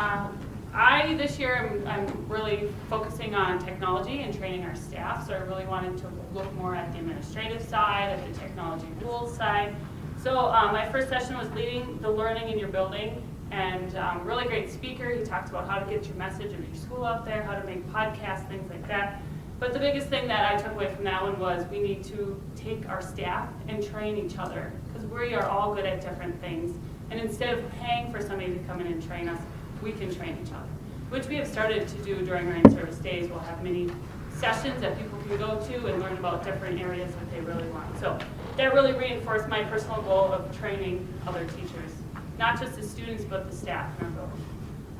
This year, I'm really focusing on technology and training our staff, so I really wanted to look more at the administrative side, at the technology rules side. So my first session was leading the learning in your building, and really great speaker. He talked about how to get your message of your school out there, how to make podcasts, things like that. But the biggest thing that I took away from that one was we need to take our staff and train each other, because we are all good at different things. And instead of paying for somebody to come in and train us, we can train each other, which we have started to do during our in-service days. We'll have mini sessions that people can go to and learn about different areas that they really want. So that really reinforced my personal goal of training other teachers, not just the students, but the staff in our building.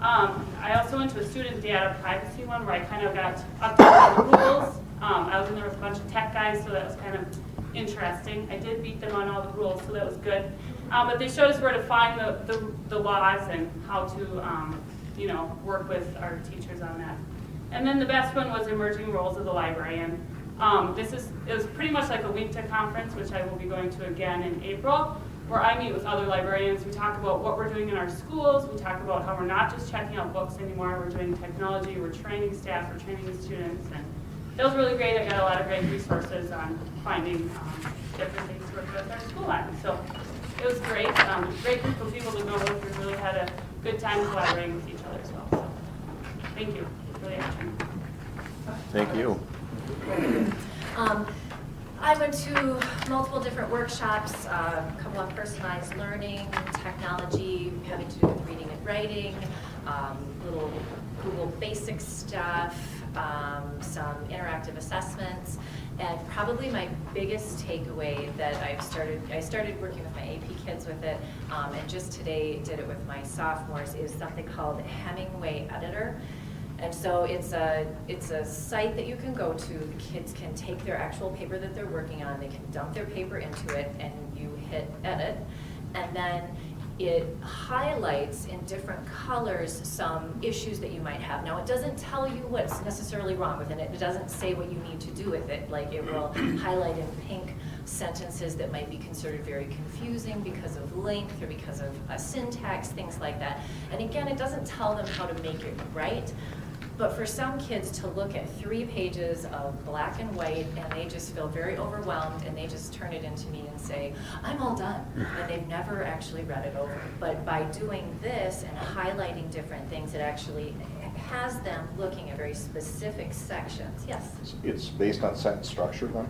I also went to a student data privacy one where I kind of got updated on the rules. I was in there with a bunch of tech guys, so that was kind of interesting. I did beat them on all the rules, so that was good. But they showed us where to find the laws and how to work with our teachers on that. And then the best one was emerging roles of the librarian. It was pretty much like a WINTA conference, which I will be going to again in April, where I meet with other librarians. We talk about what we're doing in our schools. We talk about how we're not just checking out books anymore. We're doing technology. We're training staff. We're training the students. And that was really great. I got a lot of great resources on finding different things to work with our school on. So it was great. Great group of people to go with. We really had a good time collaborating with each other as well. So thank you. Really excellent. Thank you. I went to multiple different workshops, a couple on personalized learning, technology, having to do with reading and writing, little Google basic stuff, some interactive assessments, and probably my biggest takeaway that I started working with my AP kids with it, and just today did it with my sophomores, is something called Hemingway Editor. And so it's a site that you can go to. The kids can take their actual paper that they're working on, they can dump their paper into it, and you hit edit, and then it highlights in different colors some issues that you might have. Now, it doesn't tell you what's necessarily wrong with it. It doesn't say what you need to do with it. Like, it will highlight in pink sentences that might be considered very confusing because of length or because of syntax, things like that. And again, it doesn't tell them how to make it right. But for some kids to look at 3 pages of black and white and they just feel very overwhelmed and they just turn it into me and say, I'm all done. And they've never actually read it over. But by doing this and highlighting different things, it actually has them looking at very specific sections. Yes? It's based on sentence structure then?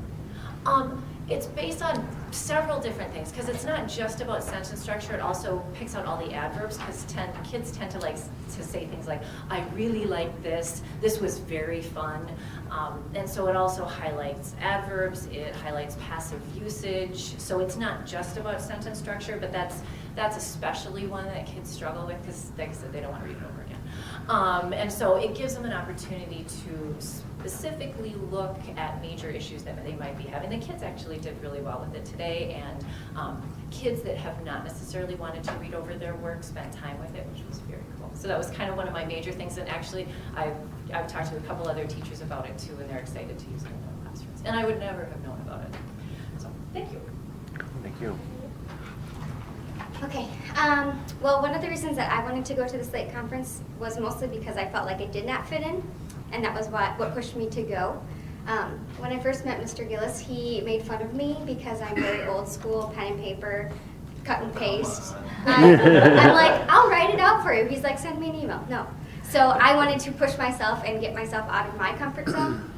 It's based on several different things, because it's not just about sentence structure. It also picks out all the adverbs, because kids tend to like to say things like, I really like this, this was very fun. And so it also highlights adverbs, it highlights passive usage. So it's not just about sentence structure, but that's especially one that kids struggle with, because like I said, they don't want to read it over again. And so it gives them an opportunity to specifically look at major issues that they might be having. The kids actually did really well with it today, and kids that have not necessarily wanted to read over their work spent time with it, which was very cool. So that was kind of one of my major things, and actually I've talked to a couple other teachers about it too, and they're excited to use it in their classrooms. And I would never have known about it. So thank you. Thank you. Okay, well, one of the reasons that I wanted to go to the Slate conference was mostly because I felt like I did not fit in, and that was what pushed me to go. When I first met Mr. Gillis, he made fun of me because I'm very old school, pen and paper, cut and paste. I'm like, I'll write it out for you. He's like, send me an email. No. So I wanted to push myself and get myself out of my comfort zone.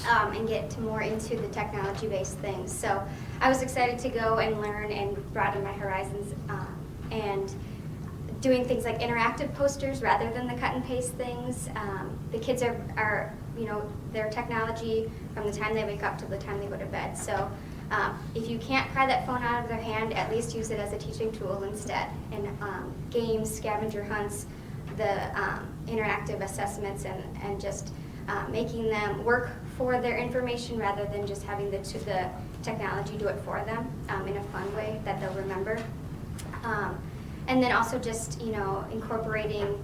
And get more into the technology-based things. So I was excited to go and learn and broaden my horizons, and doing things like interactive posters rather than the cut and paste things. The kids are their technology from the time they wake up to the time they go to bed. So if you can't pry that phone out of their hand, at least use it as a teaching tool instead. And games, scavenger hunts, the interactive assessments, and just making them work for their information rather than just having the technology do it for them in a fun way that they'll remember. And then also just, incorporating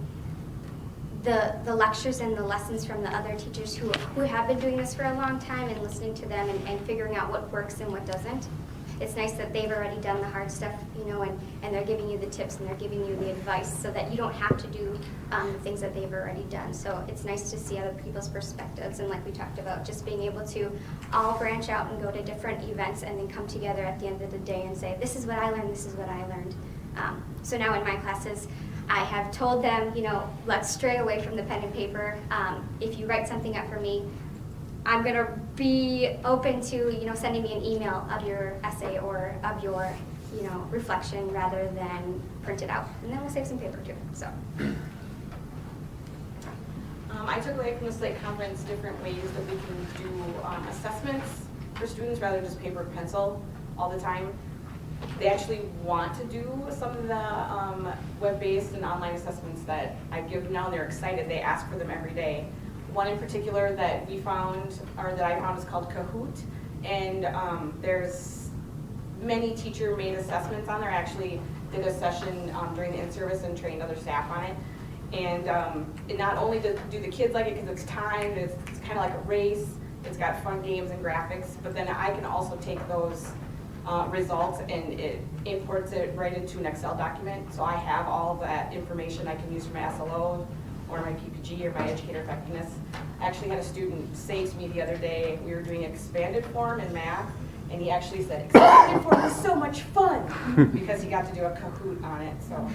the lectures and the lessons from the other teachers who have been doing this for a long time, and listening to them and figuring out what works and what doesn't. It's nice that they've already done the hard stuff, and they're giving you the tips and they're giving you the advice so that you don't have to do the things that they've already done. So it's nice to see other people's perspectives, and like we talked about, just being able to all branch out and go to different events and then come together at the end of the day and say, this is what I learned, this is what I learned. So now in my classes, I have told them, let's stray away from the pen and paper. If you write something up for me, I'm going to be open to, sending me an email of your essay or of your, reflection rather than print it out. And then we'll save some paper too, so. I took away from the Slate Conference different ways that we can do assessments for students rather than just paper and pencil all the time. They actually want to do some of the web-based and online assessments that I give now. They're excited. They ask for them every day. One in particular that we found, or that I found, is called Kahoot. And there's many teacher-made assessments on there. I actually did a session during the in-service and trained other staff on it. And it not only do the kids like it because it's timed, it's kind of like a race, it's got fun games and graphics, but then I can also take those results and it imports it right into an Excel document. So I have all of that information I can use for my SLO or my PPG or my educator effectiveness. I actually had a student say to me the other day, we were doing expanded form in math, and he actually said, expanded form is so much fun, because he got to do a Kahoot on it. So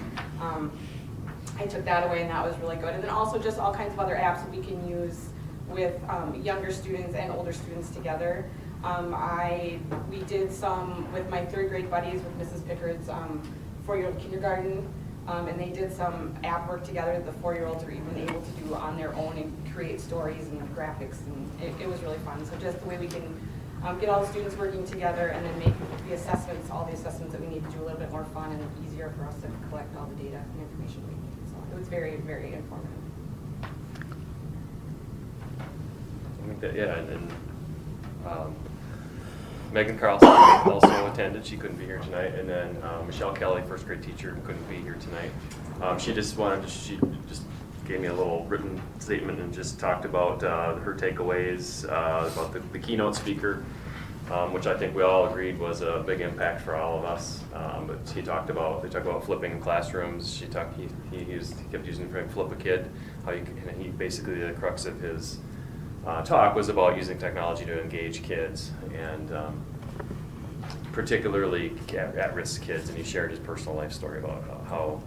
I took that away, and that was really good. And then also just all kinds of other apps that we can use with younger students and older students together. We did some with my 3rd grade buddies with Mrs. Pickard's 4-year-old kindergarten, and they did some app work together that the 4-year-olds are even able to do on their own and create stories and graphics, and it was really fun. So just the way we can get all the students working together and then make the assessments, all the assessments that we need to do, a little bit more fun and easier for us to collect all the data and information we need. So it was very, very informative. I think that, yeah, and Megan Carlson also attended. She couldn't be here tonight. And then Michelle Kelly, 1st grade teacher, couldn't be here tonight. She just gave me a little written statement and just talked about her takeaways about the keynote speaker, which I think we all agreed was a big impact for all of us. But they talked about flipping classrooms. He kept using the frame flip a kid. He basically, the crux of his talk was about using technology to engage kids, and particularly at-risk kids. And he shared his personal life story about how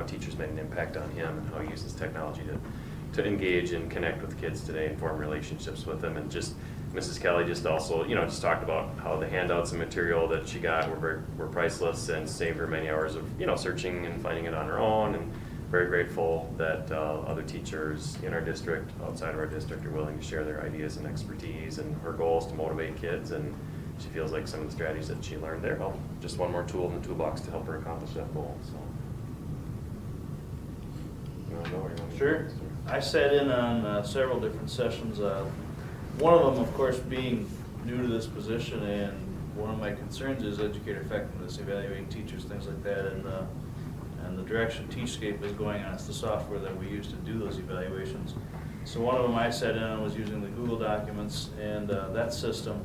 teachers made an impact on him and how he uses technology to engage and connect with kids today and form relationships with them. And just Mrs. Kelly just also, just talked about how the handouts and material that she got were priceless and saved her many hours of, searching and finding it on her own. And very grateful that other teachers in our district, outside of our district, are willing to share their ideas and expertise. And her goal is to motivate kids, and she feels like some of the strategies that she learned there help, just one more tool in the toolbox to help her accomplish that goal. So, Sure. I sat in on several different sessions. One of them, of course, being new to this position, and one of my concerns is educator effectiveness, evaluating teachers, things like that, and the direction Teachscape is going on. It's the software that we use to do those evaluations. So one of them I sat in on was using the Google Documents and that system,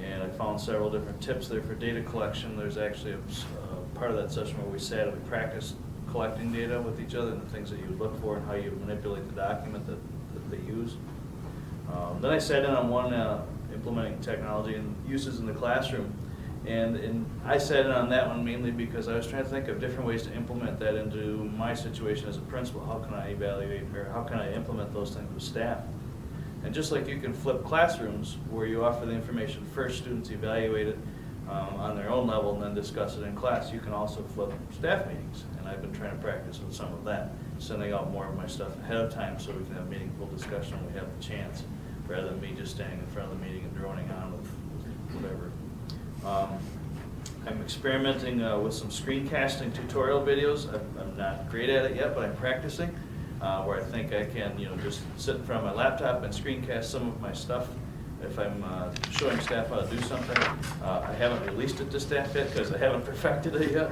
and I found several different tips there for data collection. There's actually a part of that session where we sat and we practiced collecting data with each other and the things that you would look for and how you manipulate the document that they use. Then I sat in on one implementing technology and uses in the classroom, and I sat in on that one mainly because I was trying to think of different ways to implement that into my situation as a principal. How can I evaluate, or how can I implement those things with staff? And just like you can flip classrooms where you offer the information first, students evaluate it on their own level and then discuss it in class, you can also flip staff meetings. And I've been trying to practice with some of that, sending out more of my stuff ahead of time so we can have meaningful discussion when we have the chance, rather than me just standing in front of the meeting and droning on with whatever. I'm experimenting with some screencasting tutorial videos. I'm not great at it yet, but I'm practicing, where I think I can just sit in front of my laptop and screencast some of my stuff if I'm showing staff how to do something. I haven't released it to staff yet because I haven't perfected it yet.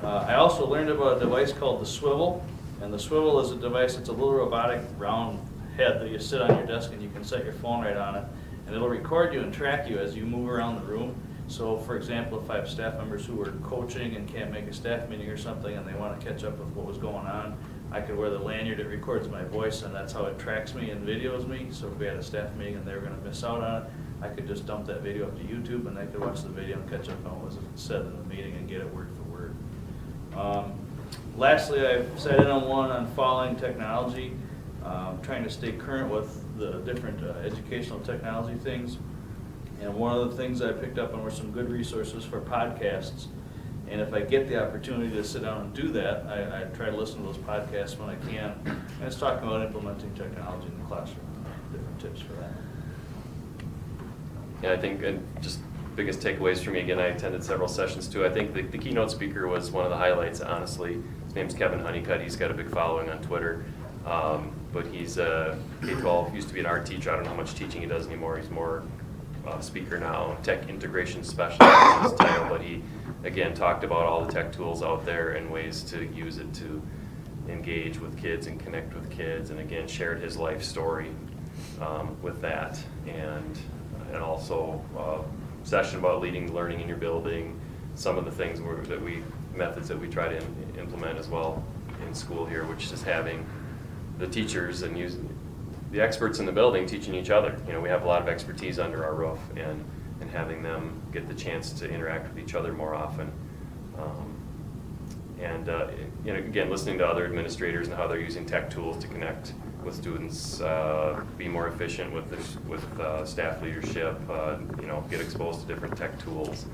I also learned about a device called the swivel, and the swivel is a device, it's a little robotic round head that you sit on your desk and you can set your phone right on it, and it'll record you and track you as you move around the room. So for example, if I have staff members who are coaching and can't make a staff meeting or something and they want to catch up with what was going on, I could wear the lanyard, it records my voice, and that's how it tracks me and videos me. So if we had a staff meeting and they were going to miss out on it, I could just dump that video up to YouTube and they could watch the video and catch up on what was said in the meeting and get it word for word. Lastly, I've sat in on one on following technology, trying to stay current with the different educational technology things. And one of the things I picked up on were some good resources for podcasts. And if I get the opportunity to sit down and do that, I try to listen to those podcasts when I can. And it's talking about implementing technology in the classroom, different tips for that. Yeah, I think, and just biggest takeaways for me, again, I attended several sessions too. I think the keynote speaker was one of the highlights, honestly. His name's Kevin Honeycutt. He's got a big following on Twitter. But he's a K-12, used to be an art teacher. I don't know how much teaching he does anymore. He's more speaker now, tech integration specialist is his title, but he, again, talked about all the tech tools out there and ways to use it to engage with kids and connect with kids, and again, shared his life story with that. And also session about leading learning in your building, some of the things methods that we try to implement as well in school here, which is having the teachers and using the experts in the building teaching each other. You know, we have a lot of expertise under our roof, and having them get the chance to interact with each other more often. You know, again, listening to other administrators and how they're using tech tools to connect with students, be more efficient with staff leadership, you know, get exposed to different tech tools.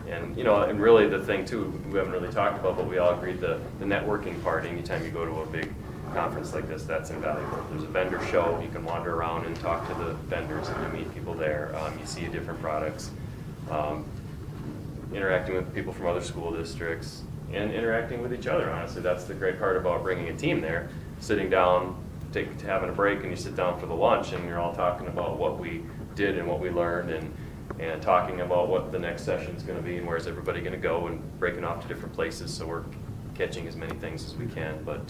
And you know, and really the thing too, we haven't really talked about, but we all agreed the networking part, anytime you go to a big conference like this, that's invaluable. There's a vendor show, you can wander around and talk to the vendors and you meet people there. You see different products, interacting with people from other school districts, and interacting with each other, honestly. That's the great part about bringing a team there. Sitting down, having a break, and you sit down for the lunch and you're all talking about what we did and what we learned, and talking about what the next session is going to be and where's everybody going to go, and breaking off to different places so we're catching as many things as we can. But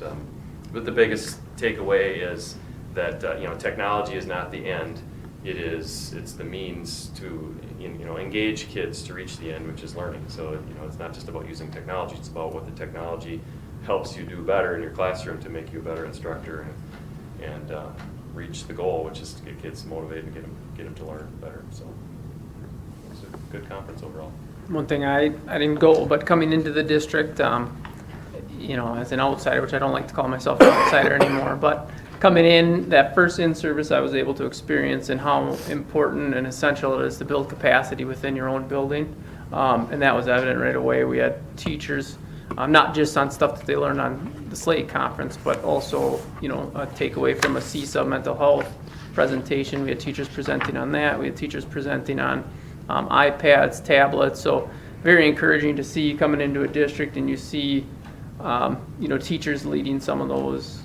the biggest takeaway is that you know, technology is not the end. It's the means to engage kids to reach the end, which is learning. So you know, it's not just about using technology. It's about what the technology helps you do better in your classroom to make you a better instructor and reach the goal, which is to get kids motivated and get them to learn better. So it's a good conference overall. One thing I didn't go, but coming into the district, you know, as an outsider, which I don't like to call myself an outsider anymore, but coming in, that first in-service I was able to experience and how important and essential it is to build capacity within your own building. And that was evident right away. We had teachers, not just on stuff that they learned on the Slate conference, but also, you know, a takeaway from a CSUB mental health presentation. We had teachers presenting on that. We had teachers presenting on iPads, tablets. So very encouraging to see coming into a district and you see you know, teachers leading some of those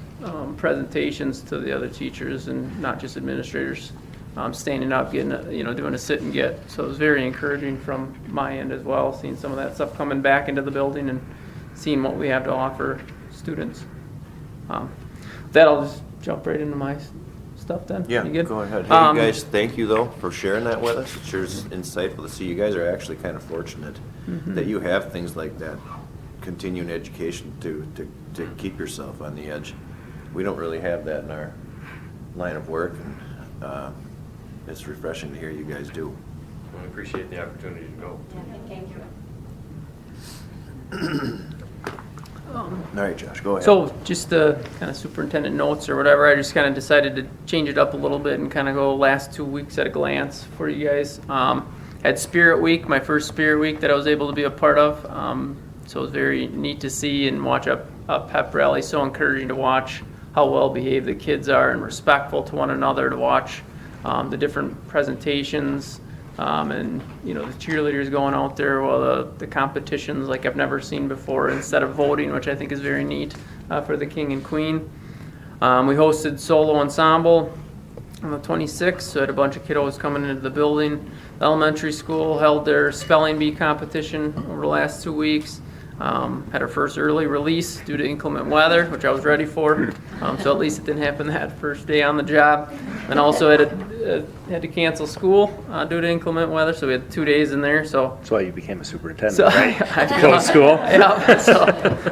presentations to the other teachers and not just administrators, standing up, getting doing a sit and get. So it was very encouraging from my end as well, seeing some of that stuff coming back into the building and seeing what we have to offer students. That I'll just jump right into my stuff then. Yeah, You good? go ahead. Hey, you guys, thank you though for sharing that with us. It sure is insightful to see. You guys are actually kind of fortunate that you have things like that, continuing education to keep yourself on the edge. We don't really have that in our line of work, and it's refreshing to hear you guys do. We appreciate the opportunity to go. Thank you. All right, Josh, go ahead. So just the kind of superintendent notes or whatever, I just kind of decided to change it up a little bit and kind of go last 2 weeks at a glance for you guys. Had Spirit Week, my first Spirit Week that I was able to be a part of. So it was very neat to see and watch a pep rally. So encouraging to watch how well behaved the kids are and respectful to one another, to watch the different presentations. And you know, the cheerleaders going out there while the competitions like I've never seen before instead of voting, which I think is very neat for the king and queen. We hosted solo ensemble on the 26th, so had a bunch of kiddos coming into the building. The elementary school held their spelling bee competition over the last 2 weeks. Had our first early release due to inclement weather, which I was ready for. So at least it didn't happen that first day on the job. And also had to cancel school due to inclement weather, so we had 2 days in there. So That's why you became a superintendent, So right? I Close school. Yeah. So,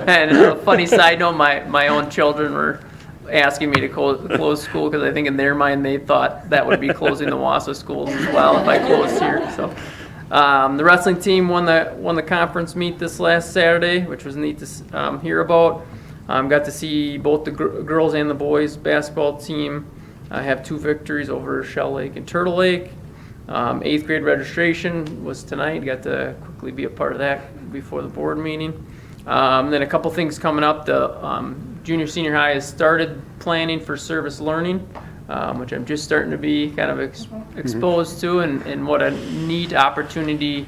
and a funny side note, my own children were asking me to close school because I think in their mind they thought that would be closing the Wausau schools as well if I closed here. So the wrestling team won the conference meet this last Saturday, which was neat to hear about. Got to see both the girls and the boys basketball team have 2 victories over Shell Lake and Turtle Lake. 8th grade registration was tonight. Got to quickly be a part of that before the board meeting. Then a couple things coming up. The junior senior high has started planning for service learning, which I'm just starting to be kind of exposed to, and what a neat opportunity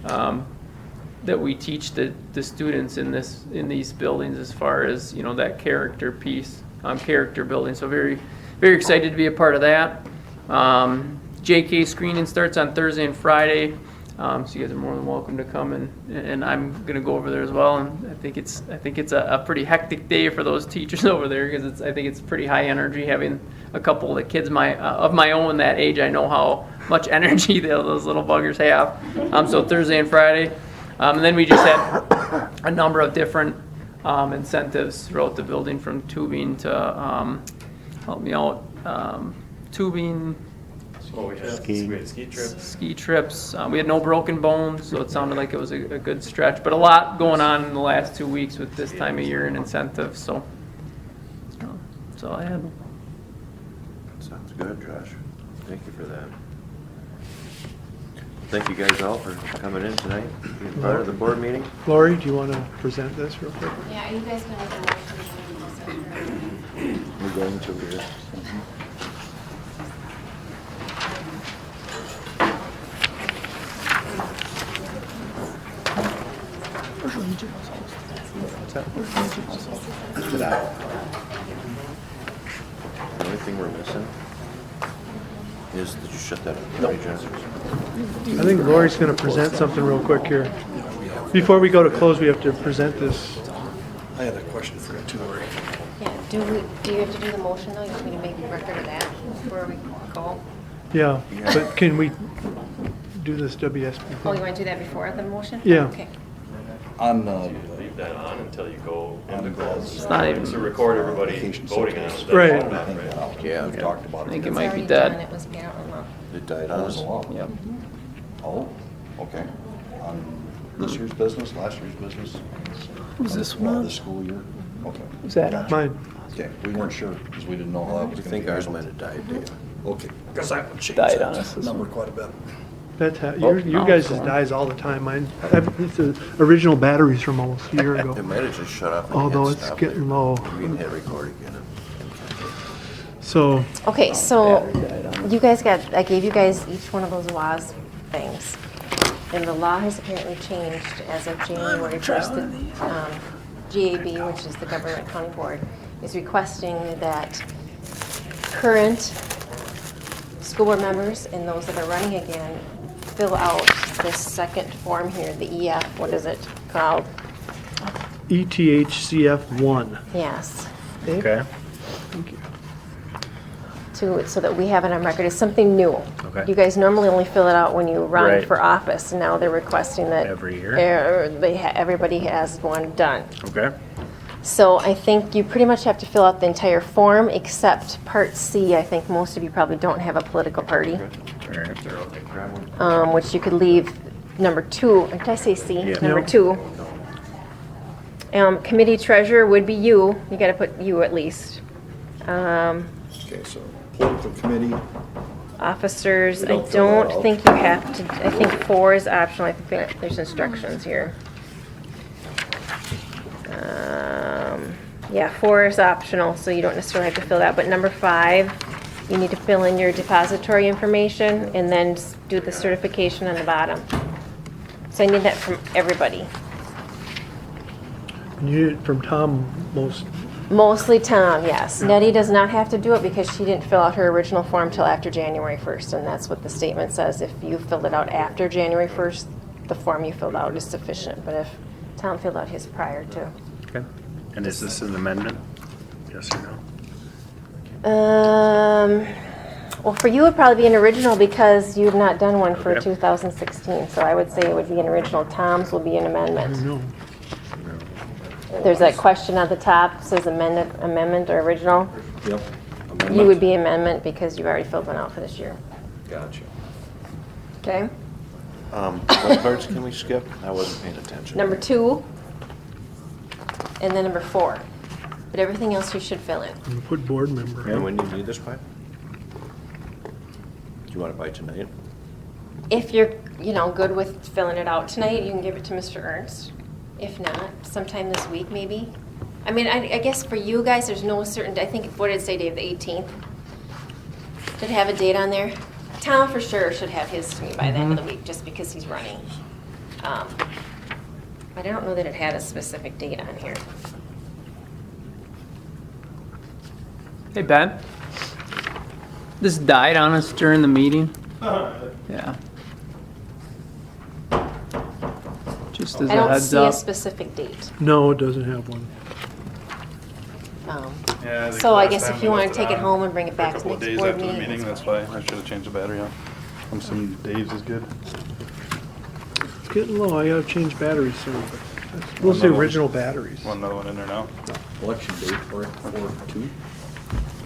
that we teach the students in these buildings as far as that character piece, character building. So very very excited to be a part of that. JK screening starts on Thursday and Friday. So you guys are more than welcome to come, and I'm gonna go over there as well. And I think it's a pretty hectic day for those teachers over there because I think it's pretty high energy having a couple of the kids of my own that age. I know how much energy those little buggers have. So Thursday and Friday, and then we just had a number of different incentives throughout the building, from tubing to help me out, tubing. Well, we had ski trips. Ski trips. We had no broken bones, so it sounded like it was a good stretch. But a lot going on in the last 2 weeks with this time of year and incentives. So that's all I had. Sounds good, Josh. Thank you for that. Thank you guys all for coming in tonight, being part of the board meeting. Lori, do you want to present this real quick? Yeah, are you guys gonna do motion? We're going to here. The only thing we're missing is, did you shut that up? No. I think Lori's going to present something real quick here. Before we go to close, we have to present this. I had a question for you too, Lori. Yeah, do you have to do the motion though? You want me to make a record of that before we go? Yeah, but can we do this WSP Oh, thing? you want to do that before the motion? Yeah. Okay. On, Leave that on until you go into close. It's not even. To record everybody voting on it. Right. Yeah. We've talked about I think it. it It's might be already done. dead. It was apparently not. It died That on was us. a while. Yep. Oh, okay. On this year's business, last year's business? Who's this Well, one? This school year? Okay. Who's that? Mine. Okay, we weren't sure, because we didn't know how that was We gonna think be ours handled. might have died, Dave. Okay, because that would change Died on us that this number one. quite a bit. You guys' dies all the time. Mine, it's the original batteries from almost a year It ago. might have just shut off. and Although hit it's stop. getting low. We can hit record again. So, Okay, so you guys I gave you guys each one of those WAS things. And the law has apparently changed as of January 1st. GAB, which is the Government Accounting Board, is requesting that current school board members and those that are running again fill out this second form here, the EF, what is it called? ETHCF1. Yes. Okay. Thank you. So that we have it on record. It's something new. Okay. You guys normally only fill it out when you run Right. for office. Now they're requesting that Every year? everybody has one done. Okay. So I think you pretty much have to fill out the entire form except Part C. I think most of you probably don't have a political party, All right. which you could leave number 2. Did I say C? Yeah. Number Yep. 2. Committee treasurer would be you. You got to put you at least. Okay, so political committee, Officers, We I don't fill that don't out. think you have to, I think 4 is optional. I think there's instructions here. Yeah, 4 is optional, so you don't necessarily have to fill that. But number 5, you need to fill in your depository information and then do the certification on the bottom. So I need that from everybody. You need it from Tom most. Mostly Tom, yes. Nettie does not have to do it because she didn't fill out her original form till after January 1st, and that's what the statement says. If you filled it out after January 1st, the form you filled out is sufficient. But if Tom filled out his prior too. Okay. And is this an amendment? Yes or no? Well, for you, it'd probably be an original because you've not done one for Okay. 2016. So I would say it would be an original. Tom's will be an amendment. No. There's that question at the top, says amendment or original. Yep. You would be amendment because you've already filled one out for this year. Gotcha. Okay? What parts can we skip? I wasn't paying attention. Number 2, and then number 4. But everything else you should fill in. I'm gonna put board member. And when do you need this by? Do you want it by tonight? If you're, good with filling it out tonight, you can give it to Mr. Ernst. If not, sometime this week maybe. I mean, I guess for you guys, there's no certain, I think, what did it say, Dave, the 18th? Did it have a date on there? Tom for sure should have his to me by the end of the week, just because he's running. But I don't know that it had a specific date on here. Hey, Ben? This died on us during the meeting? Yeah. Just as I a don't heads see a up. specific date. No, it doesn't have one. Yeah, I think So I last guess time if we you want left to take it on home and bring it for back a to couple of next days board after the meeting. meeting, that's why I should have changed the battery out. I'm assuming Dave's is good. It's getting low. I gotta change batteries soon. But we'll see original batteries. Want another one in there now? Election date for it, 4/2?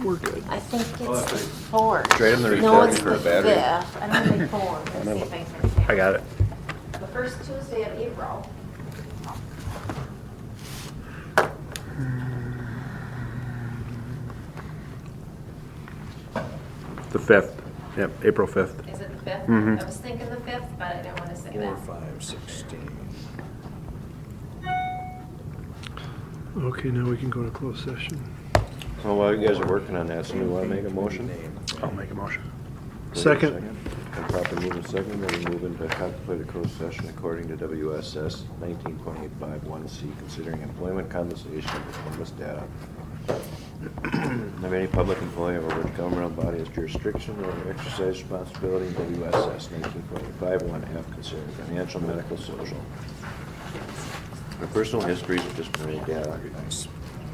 We're good. I think Oh, it's the that's 4th. Trade 'em the No, recording it's for the a battery. 5th. I don't think 4. Let's see if I can. I got it. The first Tuesday of April. The 5th. Yep, April 5th. Is it the 5th? Mhm. I was thinking the 5th, but I didn't want to say 4, that. 5, 16. Okay, now we can go to closed session. Well, while you guys are working on that, somebody want to make a motion? I'll make a motion. Second. And properly move in second, then we move into contemplated closed session according to WSS 19.851C, considering employment compensation and performance data. Of any public employee over which governmental body has jurisdiction or exercise responsibility in WSS 19.851F, considering financial, medical, social, or personal histories of disciplinary data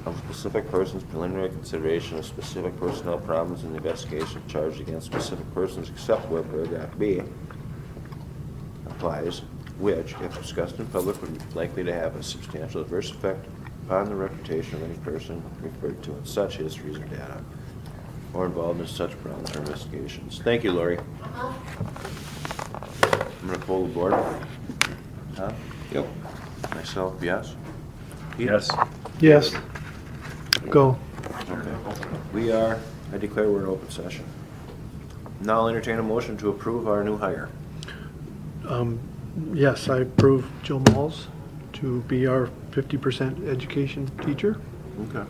of specific persons, preliminary consideration of specific personnel problems and investigation charged against specific persons, except where paragraph B applies, which, if discussed in public, would be likely to have a substantial adverse effect upon the reputation of any person referred to in such histories or data, or involved in such problems or investigations. Thank you, Lori. I'm gonna pull the board. Huh? Yep. Myself, yes? Yes. Yes. Go. Okay. I declare we're in open session. Now I'll entertain a motion to approve our new hire. Yes, I approve Jill Malls to be our 50% education teacher. Okay.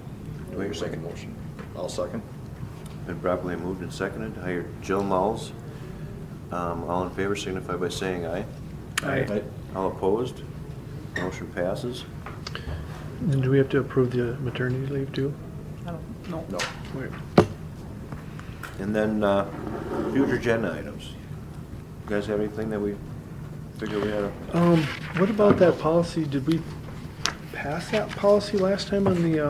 Do I hear a second? Motion. I'll second. Been properly moved and seconded to hire Jill Malls. All in favor signify by saying aye. Aye. All opposed? Motion passes. And do we have to approve the maternity leave too? I don't know. No. Wait. And then, future agenda items. You guys have anything that we figure we had to? What about that policy? Did we pass that policy last time on the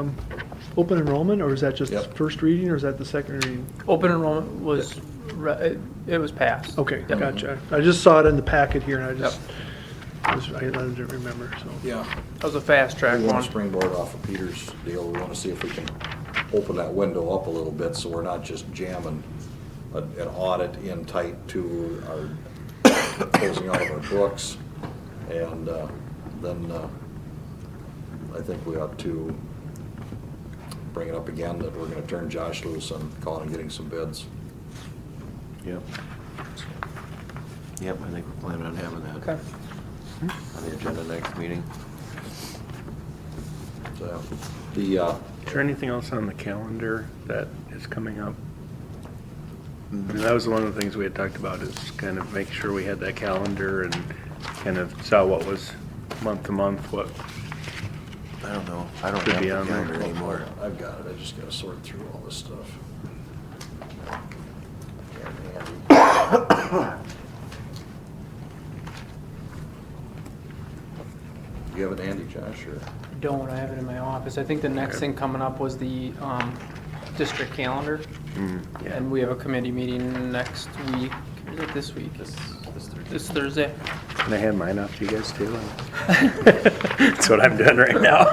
open enrollment, or is that just Yep. first reading, or is that the second reading? Open enrollment was, it was passed. Okay, Yep. gotcha. I just saw it in the packet here, and I didn't remember, so. Yeah. That was a fast track We want one. to springboard off of Peter's deal. We want to see if we can open that window up a little bit so we're not just jamming an audit in tight to our closing out of our books. And then I think we ought to bring it up again that we're going to turn Josh loose on calling and getting some bids. Yep. Yep, I think we're planning on having that. Okay. On the agenda next meeting. So, Is there anything else on the calendar that is coming up? I mean, that was one of the things we had talked about, is kind of make sure we had that calendar and kind of saw what was month to month, what I don't know. I don't Could have be the on there. calendar anymore. I've got it. I just got to sort through all this stuff. You have it handy, John? Josh, or? Don't, I have it in my office. I think the next thing coming up was the district calendar. Yeah. And we have a committee meeting next week. Is it this week? This Thursday. Can I hand mine off to you guys too? That's what I'm doing right now.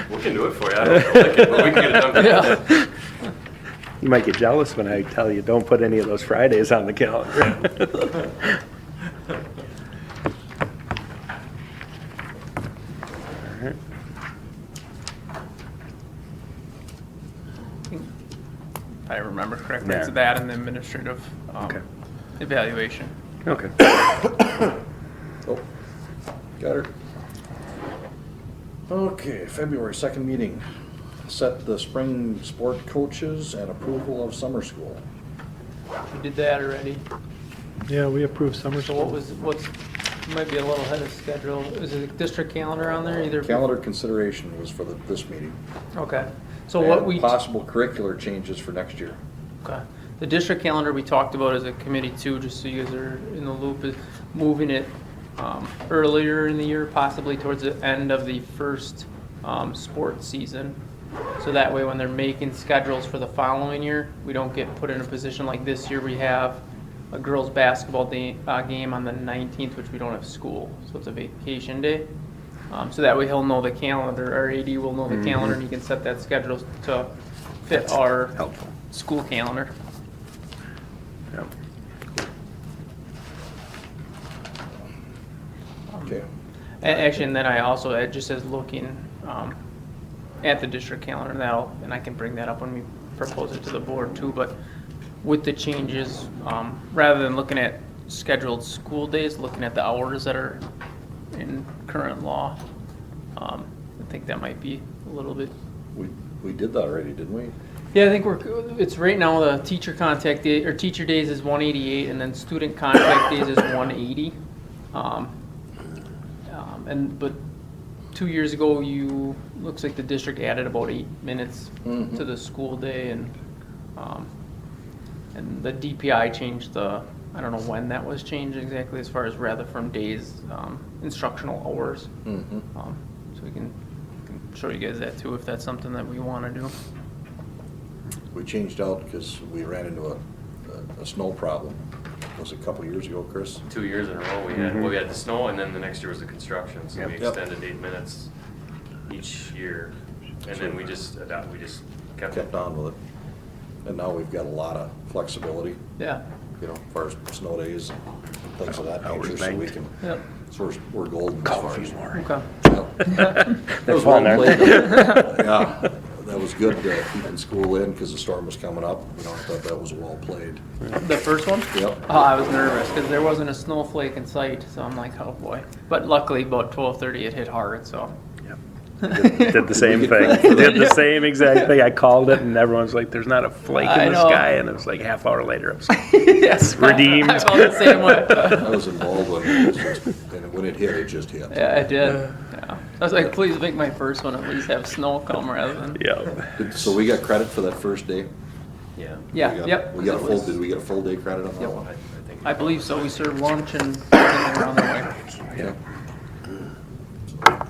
We can do it for you. I don't like it, but we can get it done. Yeah. You might get jealous when I tell you, don't put any of those Fridays on the calendar. All right. If I remember correctly, it's Yeah. that and the administrative Okay. evaluation. Okay. Oh, got her. Okay, February 2nd meeting. Set the spring sport coaches and approval of summer school. We did that already. Yeah, we approved summer So school. what's, might be a little ahead of schedule. Is it a district calendar on there either? Calendar consideration was for this meeting. Okay. So what And we. possible curricular changes for next year. Okay. The district calendar we talked about as a committee too, just so you guys are in the loop, is moving it earlier in the year, possibly towards the end of the first sports season. So that way when they're making schedules for the following year, we don't get put in a position like this year. We have a girls' basketball game on the 19th, which we don't have school. So it's a vacation day. So that way he'll know the calendar, our AD will know the calendar, and he can set that schedule to fit our Helpful. school calendar. Yep. Okay. Actually, and then I also, just as looking at the district calendar, and I can bring that up when we propose it to the board too, but with the changes, rather than looking at scheduled school days, looking at the hours that are in current law, I think that might be a little bit. We did that already, didn't we? Yeah, I think it's right now the teacher contact day, or teacher days is 188, and then student contact days is 180. But 2 years ago, looks like the district added about 8 minutes to the school day, and the DPI changed I don't know when that was changed exactly, as far as rather from days, instructional hours. So we can show you guys that too, if that's something that we want to do. We changed out because we ran into a snow problem. Was it a couple years ago, Chris? 2 years in a row, we had the snow, and then the next year was the construction, so we Yep. extended 8 minutes each year. And then we just Kept on with it. And now we've got a lot of flexibility, Yeah. as far as snow days and things of that Hours nature, so we banked. can, Yep. so we're golden as far as. Okay. Yep. That They're was fun, well aren't played. they? Yeah, that was good, keeping school in because the storm was coming up. I thought that was well played. The first one? Yep. Oh, I was nervous because there wasn't a snowflake in sight, so I'm like, oh boy. But luckily, about 12:30, it hit hard, so. Did the same We get thing. credit for that. Did the same exact thing. I called it, and everyone's like, "There's not a flake I in the know. sky," and it was like half hour later. I was like, Yes. Redeemed. I felt the same way. I was involved when it was just, and when it hit. Yeah, I did. Yeah. I was like, please make my first one at least have snow come rather than. "Yeah." So we got credit for that first day? Yeah. Yeah, We got- yep. We got a It full, was- did we get a full day credit on that Yep. one? I think. I believe so. We served lunch and everything around the way. Yeah.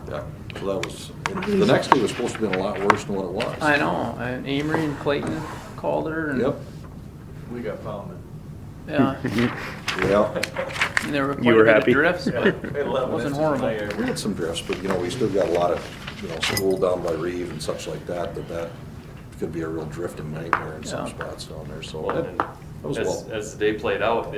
Yeah, so that was, the next day was supposed to be a lot worse than what it was. I know. And Amory and Clayton called her. And, Yep, We got pounded. Yeah. yeah. And there were quite You were a bit happy? of drifts, but it wasn't horrible. We had some drifts, but, we still got a lot of, school down by Reeve and such like that could be a real drifting nightmare in some Yeah. spots down there, so. Well, and That was as the day played out,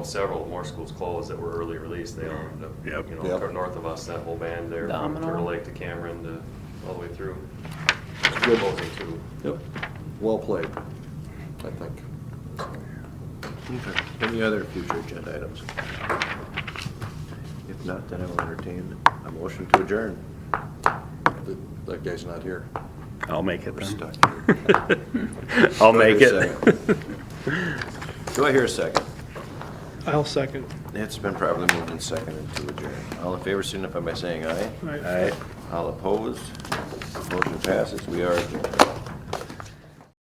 several more schools closed that were early released. They all ended up, Yep. Yep. north of us, that whole band there, from Domino. Turtle Lake to Cameron to all the way through. Good. Closing too. Yep, well played, I think. Okay. Any other future agenda items? If not, then I will entertain a motion to adjourn. That guy's not here. I'll make it We're then. stuck here. I'll Do I make hear a it. second? Do I hear a second? I'll second. It's been probably moved and seconded to adjourn. All in favor signify by saying aye. Aye. All right. All opposed? Motion passes. We are adjourned.